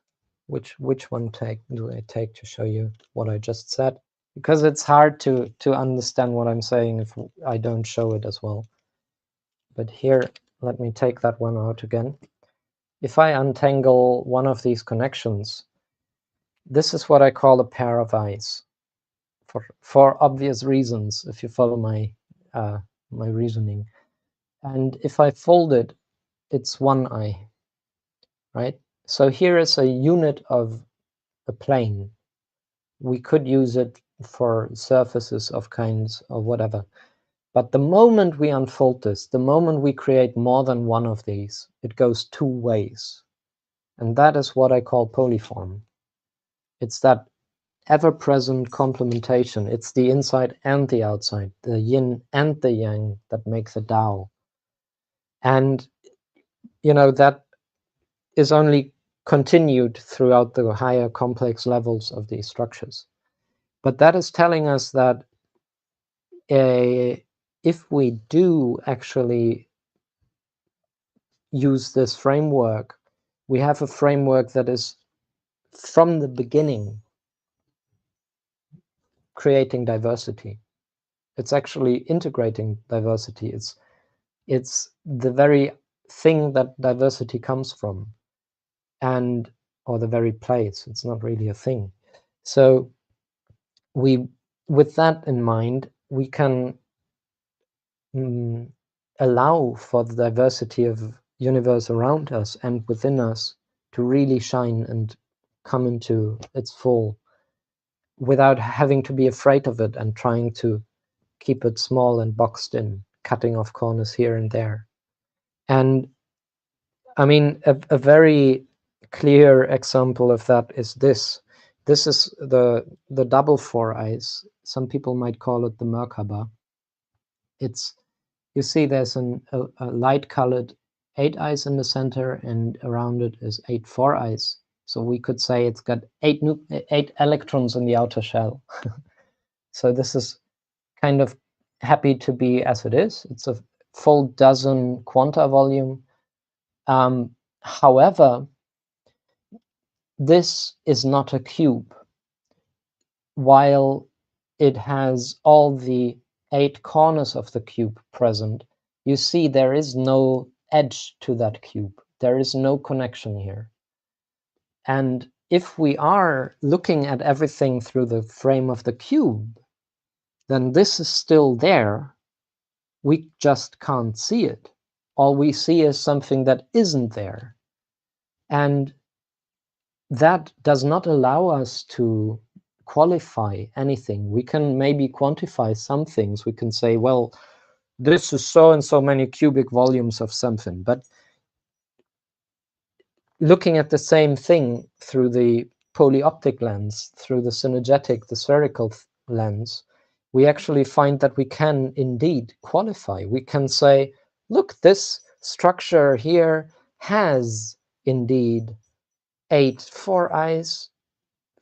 which one do I take to show you what I just said? Because it's hard to understand what I'm saying if I don't show it as well. But here, let me take that one out again. If I untangle one of these connections, this is what I call a pair of eyes, for obvious reasons, if you follow my my reasoning. And if I fold it, it's one eye, right? So here is a unit of a plane. We could use it for surfaces of kinds or whatever. But the moment we unfold this, the moment we create more than one of these, it goes 2 ways. And that is what I call polyform. It's that ever-present complementation. It's the inside and the outside, the yin and the yang that make the Tao. And, you know, that is only continued throughout the higher complex levels of these structures. But that is telling us that if we do actually use this framework, we have a framework that is from the beginning creating diversity. It's actually integrating diversity. It's the very thing that diversity comes from, and or the very place. It's not really a thing. So with that in mind, we can allow for the diversity of universe around us and within us to really shine and come into its full, without having to be afraid of it and trying to keep it small and boxed in, cutting off corners here and there. And I mean, a very clear example of that is this. This is the double 4 eyes. Some people might call it the Merkaba. It's, you see there's a light-colored 8 eyes in the center, and around it is 8 4 eyes. So we could say it's got 8 electrons in the outer shell. So this is kind of happy to be as it is. It's a full dozen quanta volume. However, this is not a cube. While it has all the 8 corners of the cube present, you see there is no edge to that cube. There is no connection here. And if we are looking at everything through the frame of the cube, then this is still there. We just can't see it. All we see is something that isn't there. And that does not allow us to qualify anything. We can maybe quantify some things. We can say, well, this is so and so many cubic volumes of something. But looking at the same thing through the polyoptic lens, through the synergetic, the spherical lens, we actually find that we can indeed qualify. We can say, look, this structure here has indeed 8 4 eyes,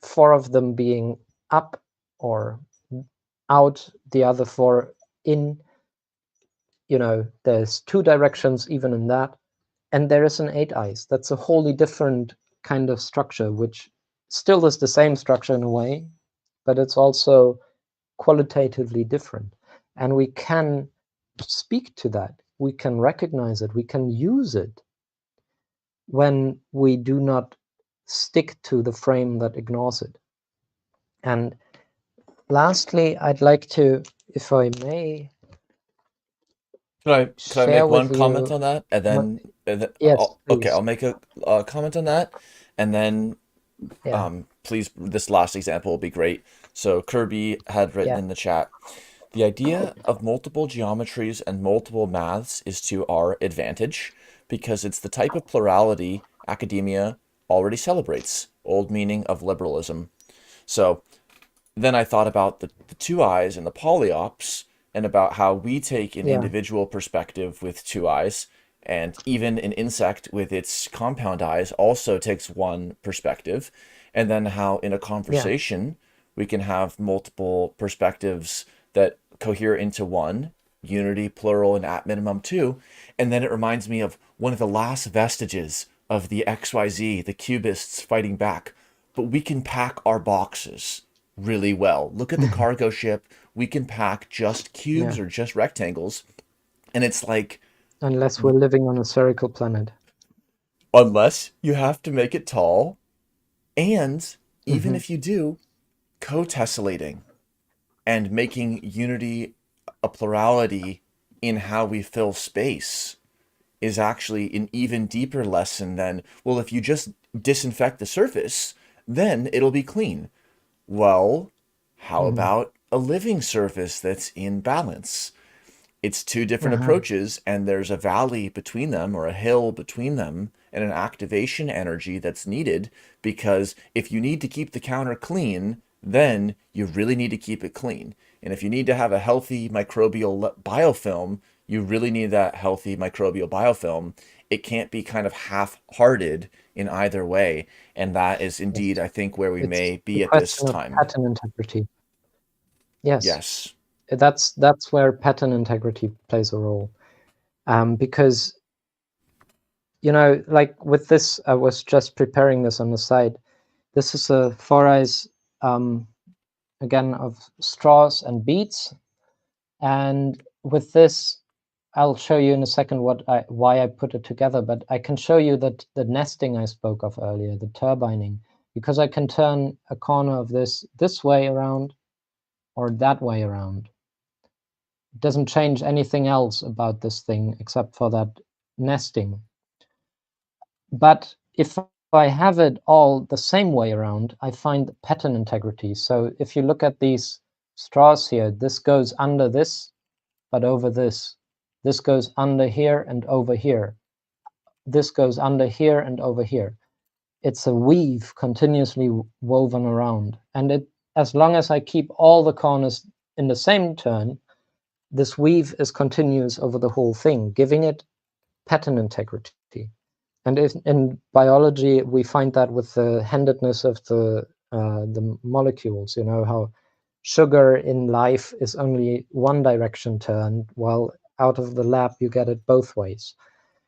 4 of them being up or out, the other 4 in. You know, there's 2 directions even in that. And there is an 8 eyes. That's a wholly different kind of structure, which still is the same structure in a way, but it's also qualitatively different. And we can speak to that. We can recognize it. We can use it when we do not stick to the frame that ignores it. And lastly, I'd like to, if I may, Could I share make one with comment you. on that, and then Yes, okay, please. I'll make a comment on that, and then Yeah, please, this last example will be great. So Kirby had written yeah, in the chat, the idea of multiple geometries and multiple maths is to our advantage because it's the type of plurality academia already celebrates, old meaning of liberalism. So then I thought about the two eyes and the polyops and about how we take an yeah, individual perspective with two eyes, and even an insect with its compound eyes also takes one perspective, and then how in a yeah, conversation we can have multiple perspectives that cohere into one unity, plural, and at minimum two. And then it reminds me of one of the last vestiges of the XYZ, the cubists fighting back. But we can pack our boxes really well. Look at the cargo ship. We can pack just cubes yeah. or just rectangles. And it's like, Unless we're living on a spherical planet. unless you have to make it tall, and even Hmm. if you do, co-tessellating and making unity a plurality in how we fill space is actually an even deeper lesson than, well, if you just disinfect the surface, then it'll be clean. Well, how Hmm. about a living surface that's in balance? It's two different Uh-huh. approaches, and there's a valley between them or a hill between them, and an activation energy that's needed, because if you need to keep the counter clean, then you really need to keep it clean. And if you need to have a healthy microbial biofilm, you really need that healthy microbial biofilm. It can't be kind of half-hearted in either way. And that is indeed, Yes. I think, where we It's may the be at this question of time. pattern integrity. Yes, Yes. that's where pattern integrity plays a role. Because, like with this, I was just preparing this on the side. This is a 4-eyes, again, of straws and beads. And with this, I'll show you in a second why I put it together, but I can show you that the nesting I spoke of earlier, the turbining, because I can turn a corner of this way around or that way around. It doesn't change anything else about this thing except for that nesting. But if I have it all the same way around, I find pattern integrity. So if you look at these straws here, this goes under this, but over this. This goes under here and over here. This goes under here and over here. It's a weave continuously woven around. And as long as I keep all the corners in the same turn, this weave is continuous over the whole thing, giving it pattern integrity. And in biology, we find that with the handedness of the molecules. How sugar in life is only one direction turned, while out of the lab you get it both ways.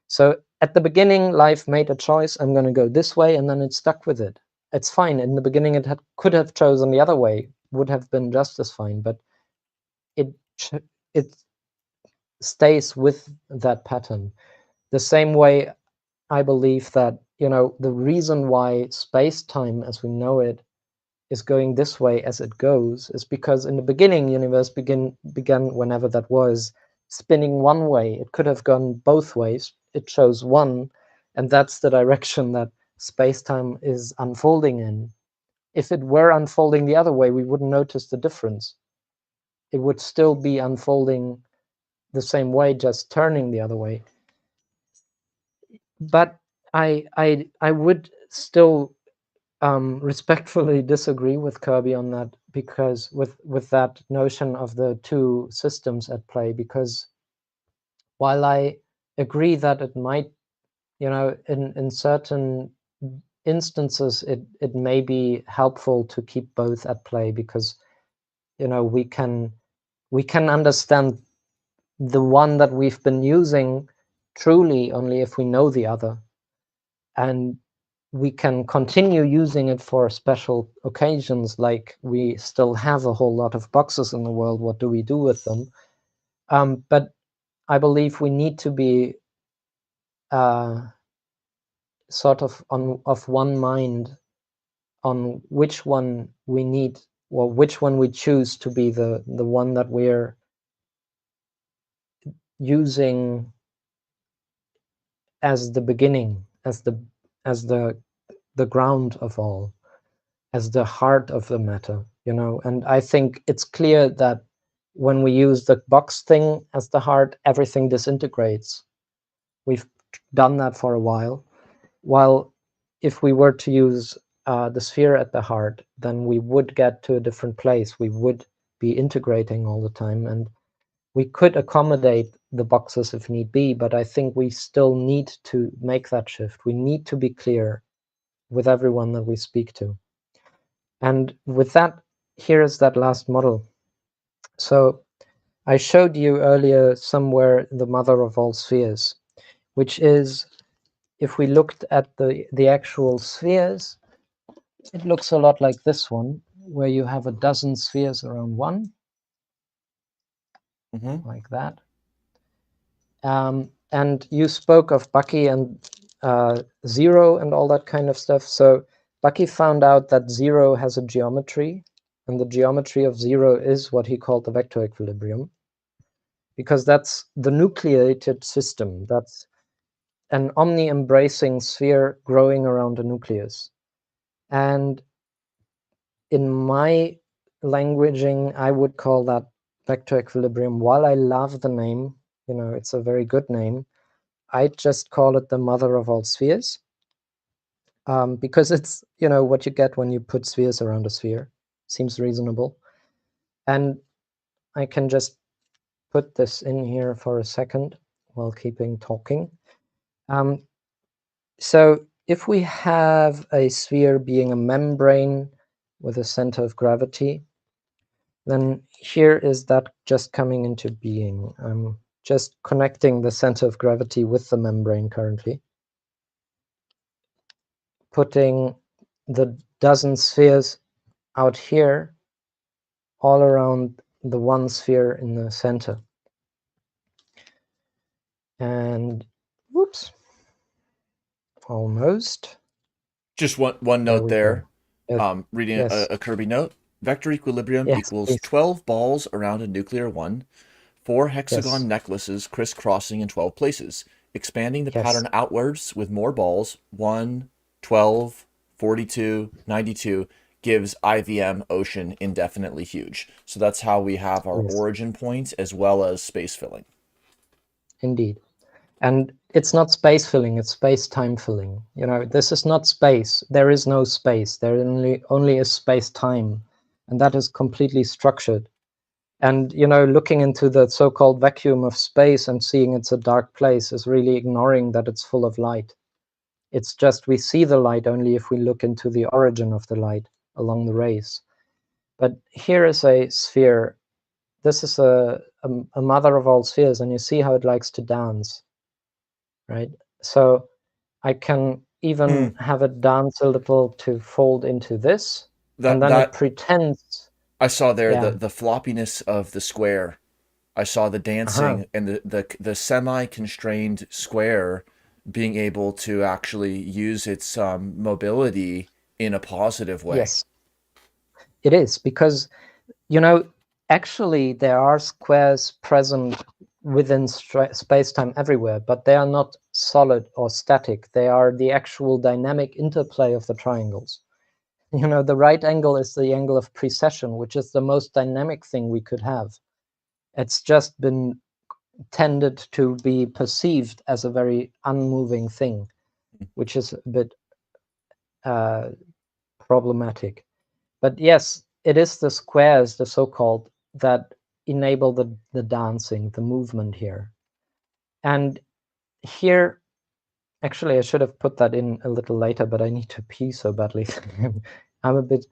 So at the beginning, life made a choice. I'm going to go this way, and then it stuck with it. It's fine. In the beginning, could have chosen the other way, would have been just as fine. But it it stays with that pattern. The same way I believe that, the reason why space-time as we know it is going this way as it goes is because in the beginning, universe began whenever that was, spinning one way. It could have gone both ways. It chose one, and that's the direction that space-time is unfolding in. If it were unfolding the other way, we wouldn't notice the difference. It would still be unfolding the same way, just turning the other way. But I would still respectfully disagree with Kirby on that, because with that notion of the two systems at play, because while I agree that it might, in certain instances, it may be helpful to keep both at play, because we can understand the one that we've been using truly only if we know the other, and we can continue using it for special occasions, like we still have a whole lot of boxes in the world. What do we do with them? But I believe we need to be sort of of one mind on which one we need well, which one we choose to be the one that we're using as the beginning, as the ground of all, as the heart of the matter, you know. And I think it's clear that when we use the box thing as the heart, everything disintegrates. We've done that for a while. While if we were to use the sphere at the heart, then we would get to a different place. We would be integrating all the time, and we could accommodate the boxes if need be, but I think we still need to make that shift. We need to be clear with everyone that we speak to. And with that, here is that last model. So I showed you earlier somewhere the mother of all spheres, which is, if we looked at the actual spheres, it looks a lot like this one, where you have a dozen spheres around one, like that. And you spoke of Bucky and zero and all that kind of stuff. So Bucky found out that zero has a geometry, and the geometry of zero is what he called the vector equilibrium, because that's the nucleated system. That's an omni-embracing sphere growing around a nucleus. And in my languaging, I would call that vector equilibrium. While I love the name, you know, it's a very good name, I just call it the mother of all spheres, because it's, you know, what you get when you put spheres around a sphere. Seems reasonable. And I can just put this in here for a second while keeping talking. So if we have a sphere being a membrane with a center of gravity, then here is that just coming into being. I'm just connecting the center of gravity with the membrane currently, putting the dozen spheres out here all around the one sphere in the center. And whoops, almost. Just one There note we go. there. Yes, Reading yes, a Kirby note. Vector equilibrium yes, equals please. 12 balls around a nuclear one, 4 Yes, hexagon necklaces crisscrossing in 12 places, expanding the yes, pattern outwards with more balls, 1, 12, 42, 92, gives IVM ocean indefinitely huge. So that's how we have our yes, origin point as well as space filling. indeed. And it's not space filling, it's space-time filling. You know, this is not space. There is no space. There only is space-time. And that is completely structured. And, you know, looking into the so-called vacuum of space and seeing it's a dark place is really ignoring that it's full of light. It's just we see the light only if we look into the origin of the light along the rays. But here is a sphere. This is a mother of all spheres, and you see how it likes to dance, right? So I can even have it dance a little to fold into this, and then it That pretends. I saw there Yeah. the floppiness of the square. I saw the Uh-huh. dancing and the semi-constrained square being able to actually use its mobility in a positive way. Yes, it is, because, you know, actually there are squares present within space-time everywhere, but they are not solid or static. They are the actual dynamic interplay of the triangles. You know, the right angle is the angle of precession, which is the most dynamic thing we could have. It's just been tended to be perceived as a very unmoving thing, which is a bit problematic. But yes, it is the squares, the so-called, that enable the dancing, the movement here. And here, actually, I should have put that in a little later, but I need to pee so badly. I'm a bit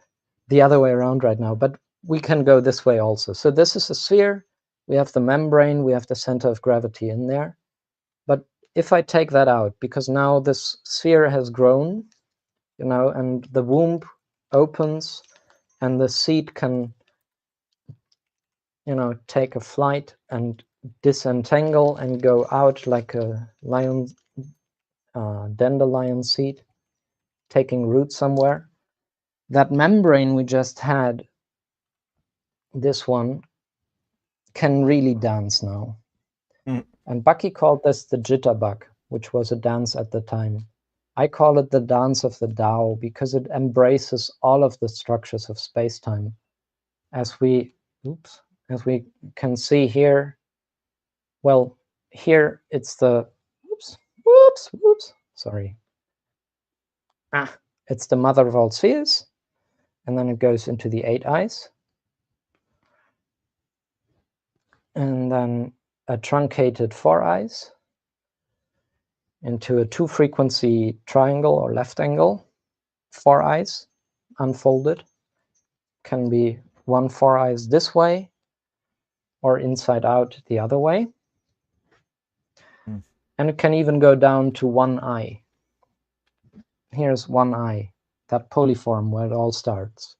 the other way around right now, but we can go this way also. So this is a sphere. We have the membrane, we have the center of gravity in there. But if I take that out, because now this sphere has grown, you know, and the womb opens and the seed can, you know, take a flight and disentangle and go out like a lion, dandelion seed, taking root somewhere. That membrane we just had this one can really dance now. Mm. And Bucky called this the jitterbug, which was a dance at the time. I call it the dance of the Tao because it embraces all of the structures of space-time. As we can see here, well, here it's the, sorry. It's the mother of all spheres, and then it goes into the 8 eyes. And then a truncated 4 eyes into a 2-frequency triangle or left angle. 4 eyes unfolded. Can be 1 4 eyes this way or inside out the other way. Mm. And it can even go down to 1 eye. Here's 1 eye, that polyform where it all starts.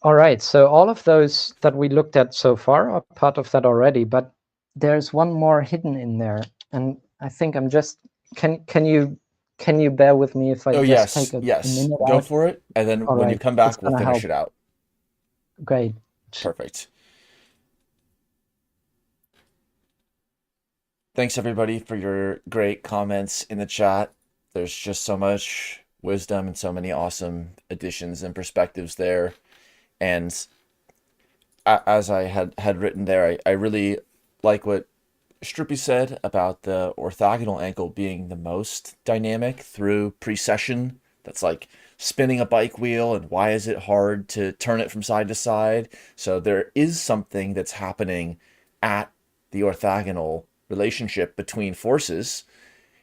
All right, so all of those that we looked at so far are part of that already, but there's one more hidden in there, and I think I'm just can you bear with me if I just take a yes. minute Go out? for it, and then All when you right, come it's back, we'll gonna finish help. it out. Great. Perfect. Thanks everybody for your great comments in the chat. There's just so much wisdom and so many awesome additions and perspectives there. And as I had written there, I really like what Struppi said about the orthogonal ankle being the most dynamic through precession. That's like spinning a bike wheel, and why is it hard to turn it from side to side? So there is something that's happening at the orthogonal relationship between forces.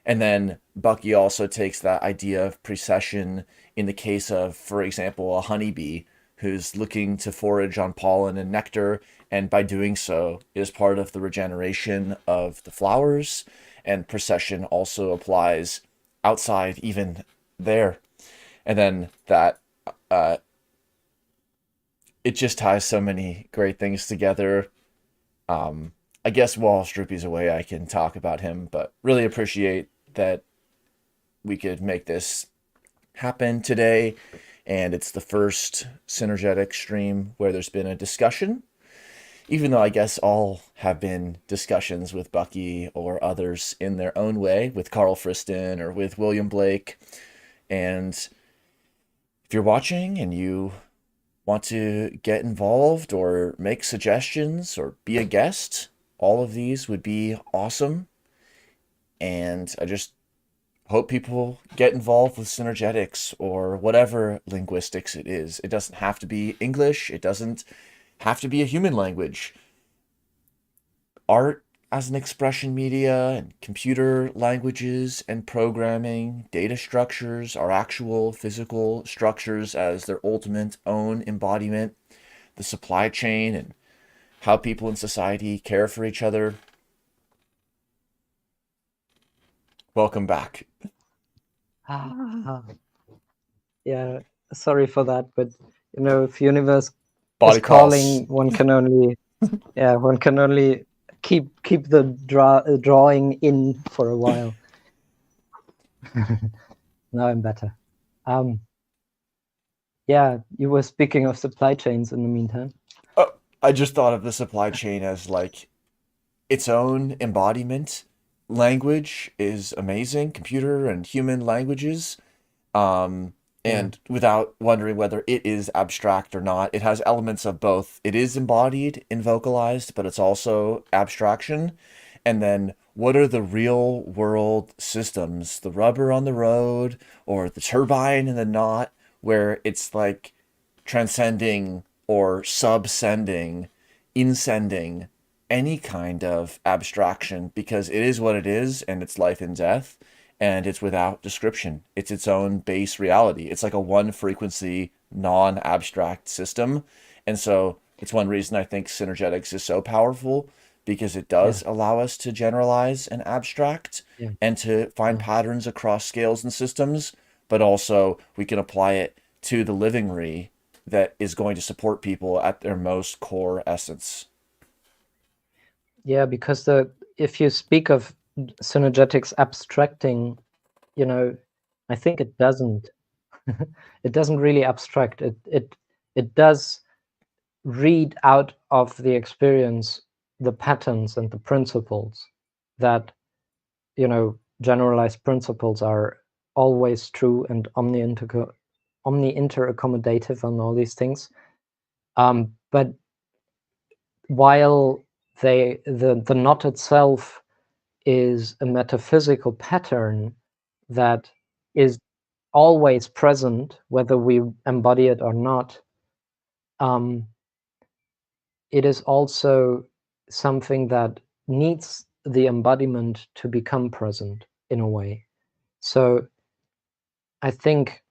And then Bucky also takes that idea of precession in the case of, for example, a honeybee who's looking to forage on pollen and nectar, and by doing so is part of the regeneration of the flowers. And precession also applies outside, even there. And then that it just ties so many great things together. I guess while Struppi's away, I can talk about him, but really appreciate that we could make this happen today. And it's the first Synergetics stream where there's been a discussion, even though I guess all have been discussions with Bucky or others in their own way, with Carl Friston or with William Blake. And if you're watching and you want to get involved or make suggestions or be a guest, all of these would be awesome. And I just hope people get involved with synergetics or whatever linguistics it is. It doesn't have to be English. It doesn't have to be a human language. Art as an expression media and computer languages and programming, data structures are actual physical structures as their ultimate own embodiment. The supply chain and how people in society care for each other. Welcome back. Yeah, sorry for that, but you know, if universe Body is calling, calls. one can only keep the drawing in for a while. Now I'm better. Yeah, you were speaking of supply chains in the meantime. Oh, I just thought of the supply chain as like its own embodiment. Language is amazing, computer and human languages. And without wondering whether it is abstract or not, it has elements of both. It is embodied and vocalized, but it's also abstraction. And then what are the real world systems, the rubber on the road or the turbine in the knot, where it's like transcending or subsending, insending any kind of abstraction, because it is what it is and it's life and death, and it's without description. It's its own base reality. It's like a one frequency, non abstract system. And so it's one reason I think Synergetics is so powerful, because it does allow us to generalize and abstract and to find patterns across scales and systems, but also we can apply it to the living re that is going to support people at their most core essence. Yeah, because if you speak of synergetics abstracting, you know, I think it doesn't. It doesn't really abstract. It does read out of the experience the patterns and the principles that, you know, generalized principles are always true and omni-interaccommodative and all these things. But while the knot itself is a metaphysical pattern that is always present, whether we embody it or not, it is also something that needs the embodiment to become present in a way. So I think,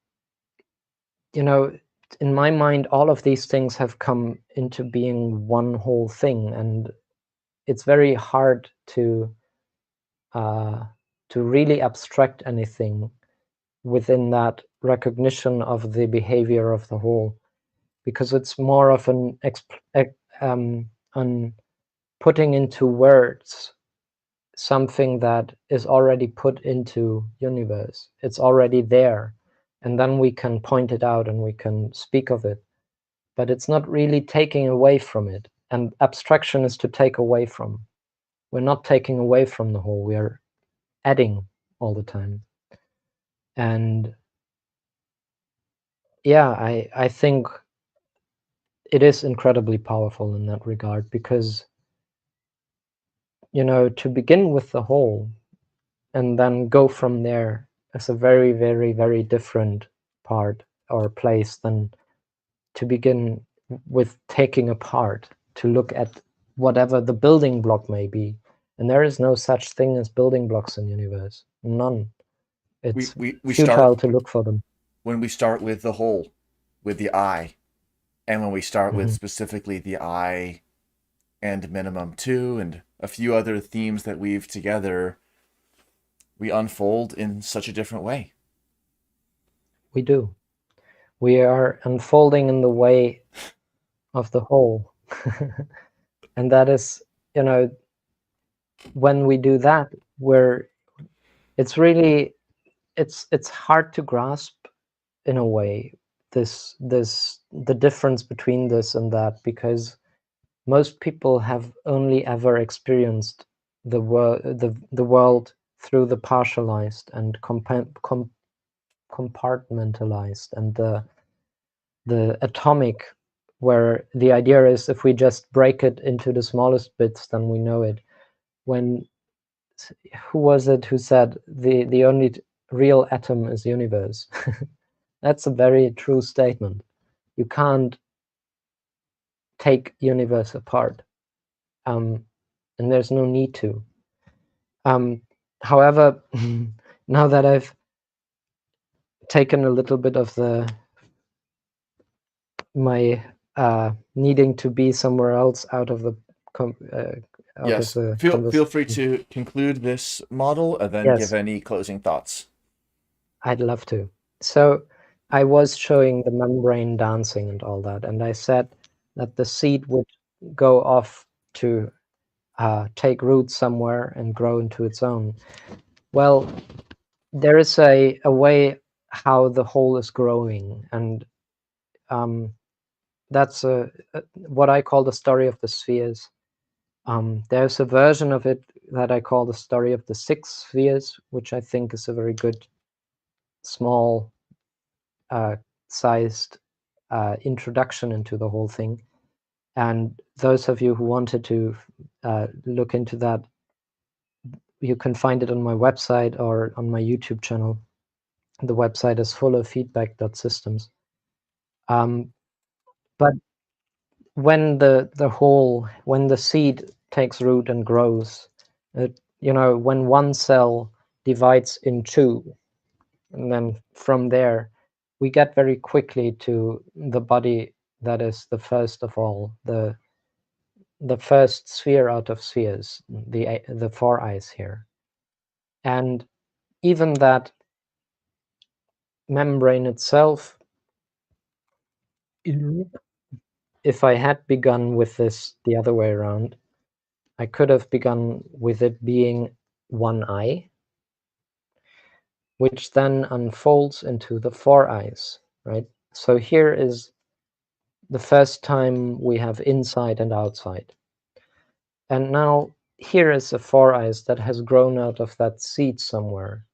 you know, in my mind, all of these things have come into being one whole thing, and it's very hard to really abstract anything within that recognition of the behavior of the whole, because it's more of an putting into words something that is already put into universe. It's already there, and then we can point it out and we can speak of it, but it's not really taking away from it. And abstraction is to take away from. We're not taking away from the whole, we are adding all the time. And yeah, I think it is incredibly powerful in that regard, because, you know, to begin with the whole and then go from there is a very, very, very different part or place than to begin with taking apart, to look at whatever the building block may be. And there is no such thing as building blocks in the universe. None. It's We futile start to look for them. when we start with the whole, with the I, and when we start with Mm-hmm. specifically the I and minimum two and a few other themes that weave together, we unfold in such a different way. We do. We are unfolding in the way of the whole. And that is, you know, when we do that, it's really, it's hard to grasp in a way, the difference between this and that, because most people have only ever experienced the world through the partialized and compartmentalized and the atomic, where the idea is if we just break it into the smallest bits, then we know it. When, who was it who said the only real atom is universe? That's a very true statement. You can't take universe apart, and there's no need to. However, now that I've taken a little bit of my needing to be somewhere else out of the Yes, feel free conversation. to conclude this model and then give Yes, any closing thoughts. I'd love to. So I was showing the membrane dancing and all that, and I said that the seed would go off to take root somewhere and grow into its own. Well, there is a way how the whole is growing, and that's what I call the story of the spheres. There's a version of it that I call the story of the 6 spheres, which I think is a very good, small sized introduction into the whole thing. And those of you who wanted to look into that, you can find it on my website or on my YouTube channel. The website is fullofeedback.systems. But when when the seed takes root and grows, you know, when one cell divides in 2, and then from there, we get very quickly to the body that is the first of all, the first sphere out of spheres, the 4 eyes here. And even that membrane itself, if I had begun with this the other way around, I could have begun with it being 1 eye, which then unfolds into the 4 eyes, right? So here is the first time we have inside and outside. And now here is a four eyes that has grown out of that seed somewhere.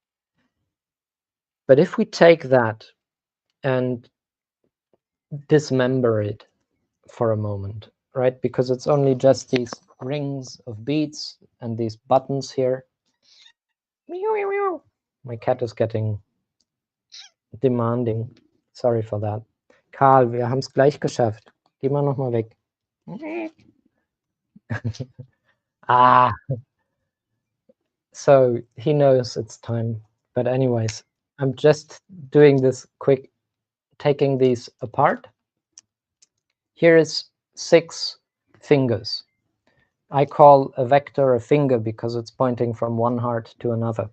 But if we take that and dismember it for a moment, right? Because it's only just these rings of beads and these buttons here. My cat is getting demanding. Sorry for that. Karl, wir haben es gleich geschafft. Geh mal noch mal weg. Ah, so he knows it's time. But anyways, I'm just doing this quick, taking these apart. Here is 6 fingers. I call a vector a finger because it's pointing from one heart to another.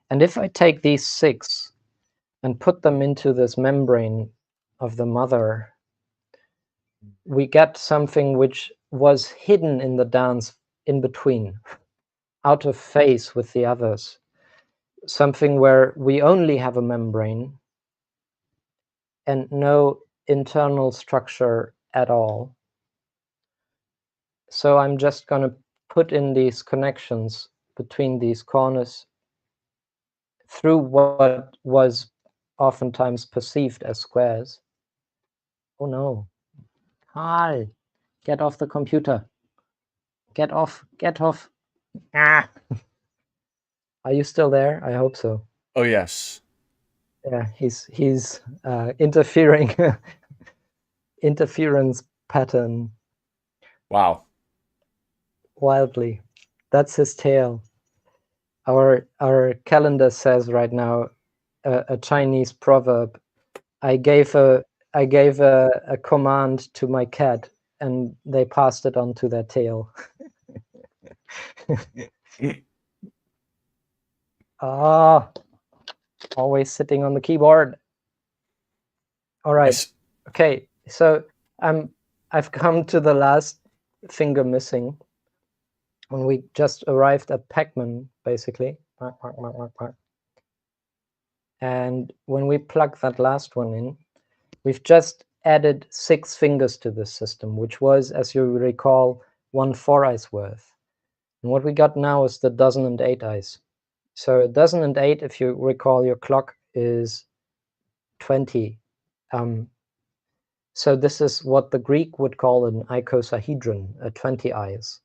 And if I take these 6 and put them into this membrane of the mother, we get something which was hidden in the dance in between, out of phase with the others. Something where we only have a membrane and no internal structure at all. So I'm just going to put in these connections between these corners through what was oftentimes perceived as squares. Oh no. Karl, get off the computer. Get off, get off. Ah. Are you still there? I hope so. Oh, yes. Yeah, he's interfering. Interference pattern Wow. wildly. That's his tail. Our calendar says right now a Chinese proverb. I gave a command to my cat, and they passed it on to their tail. Ah, always sitting on the keyboard. All right. Okay. So I've come to the last finger missing. And we just arrived at Pac-Man, basically. And when we plug that last one in, we've just added 6 fingers to this system, which was, as you recall, 1 4 eyes worth. And what we got now is the dozen and 8 eyes. So a dozen and 8, if you recall your clock, is 20. So this is what the Greek would call an icosahedron, a 20 eyes.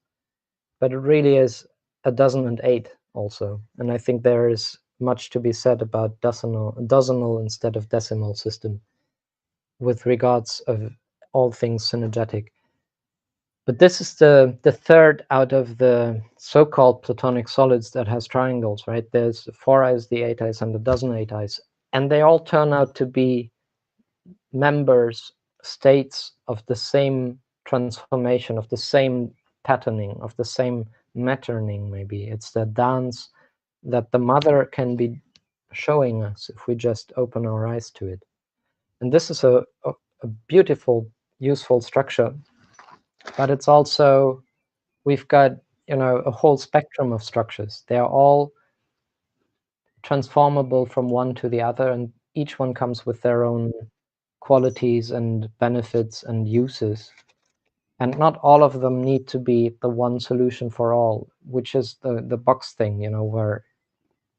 But it really is a dozen and 8 also. And I think there is much to be said about dozenal instead of decimal system with regards of all things synergetic. But this is the third out of the so-called platonic solids that has triangles, right? There's 4 eyes, the 8 eyes, and the dozen 8 eyes. And they all turn out to be members, states of the same transformation, of the same patterning, of the same matterning, maybe. It's the dance that the mother can be showing us if we just open our eyes to it. And this is a beautiful, useful structure. But it's also, we've got, a whole spectrum of structures. They are all transformable from one to the other, and each one comes with their own qualities and benefits and uses. And not all of them need to be the one solution for all, which is the box thing, where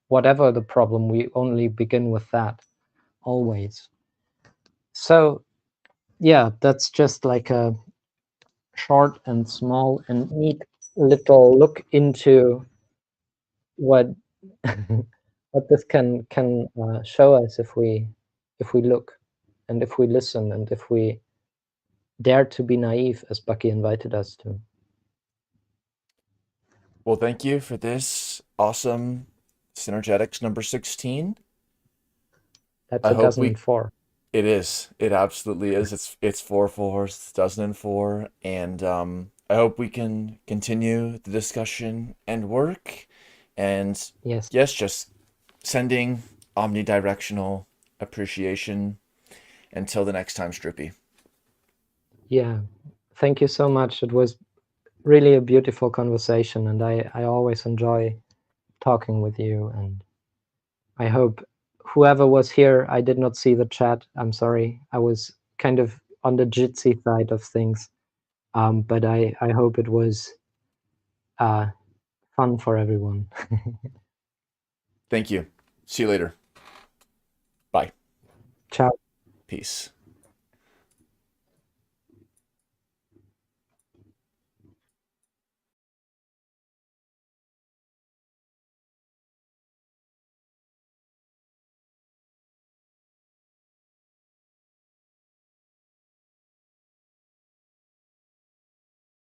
whatever the problem, we only begin with that, always. So, yeah, that's just like a short and small and neat little look into what what this can show us if we look and if we listen and if we dare to be naive, as Bucky invited us to. Well, thank you for this awesome Synergetics number 16. That's I a hope dozen we and 4. It is. It absolutely is. It's 4 fours, it's dozen and 4, and I hope we can continue the discussion and work. And Yes. yes, just sending omnidirectional appreciation until the next time, Struppi. Yeah. Thank you so much. It was really a beautiful conversation, and I always enjoy talking with you. And I hope whoever was here, I did not see the chat. I'm sorry. I was kind of on the Jitsi side of things. But I hope it was fun for everyone. Thank you. See you later. Bye. Ciao. Peace.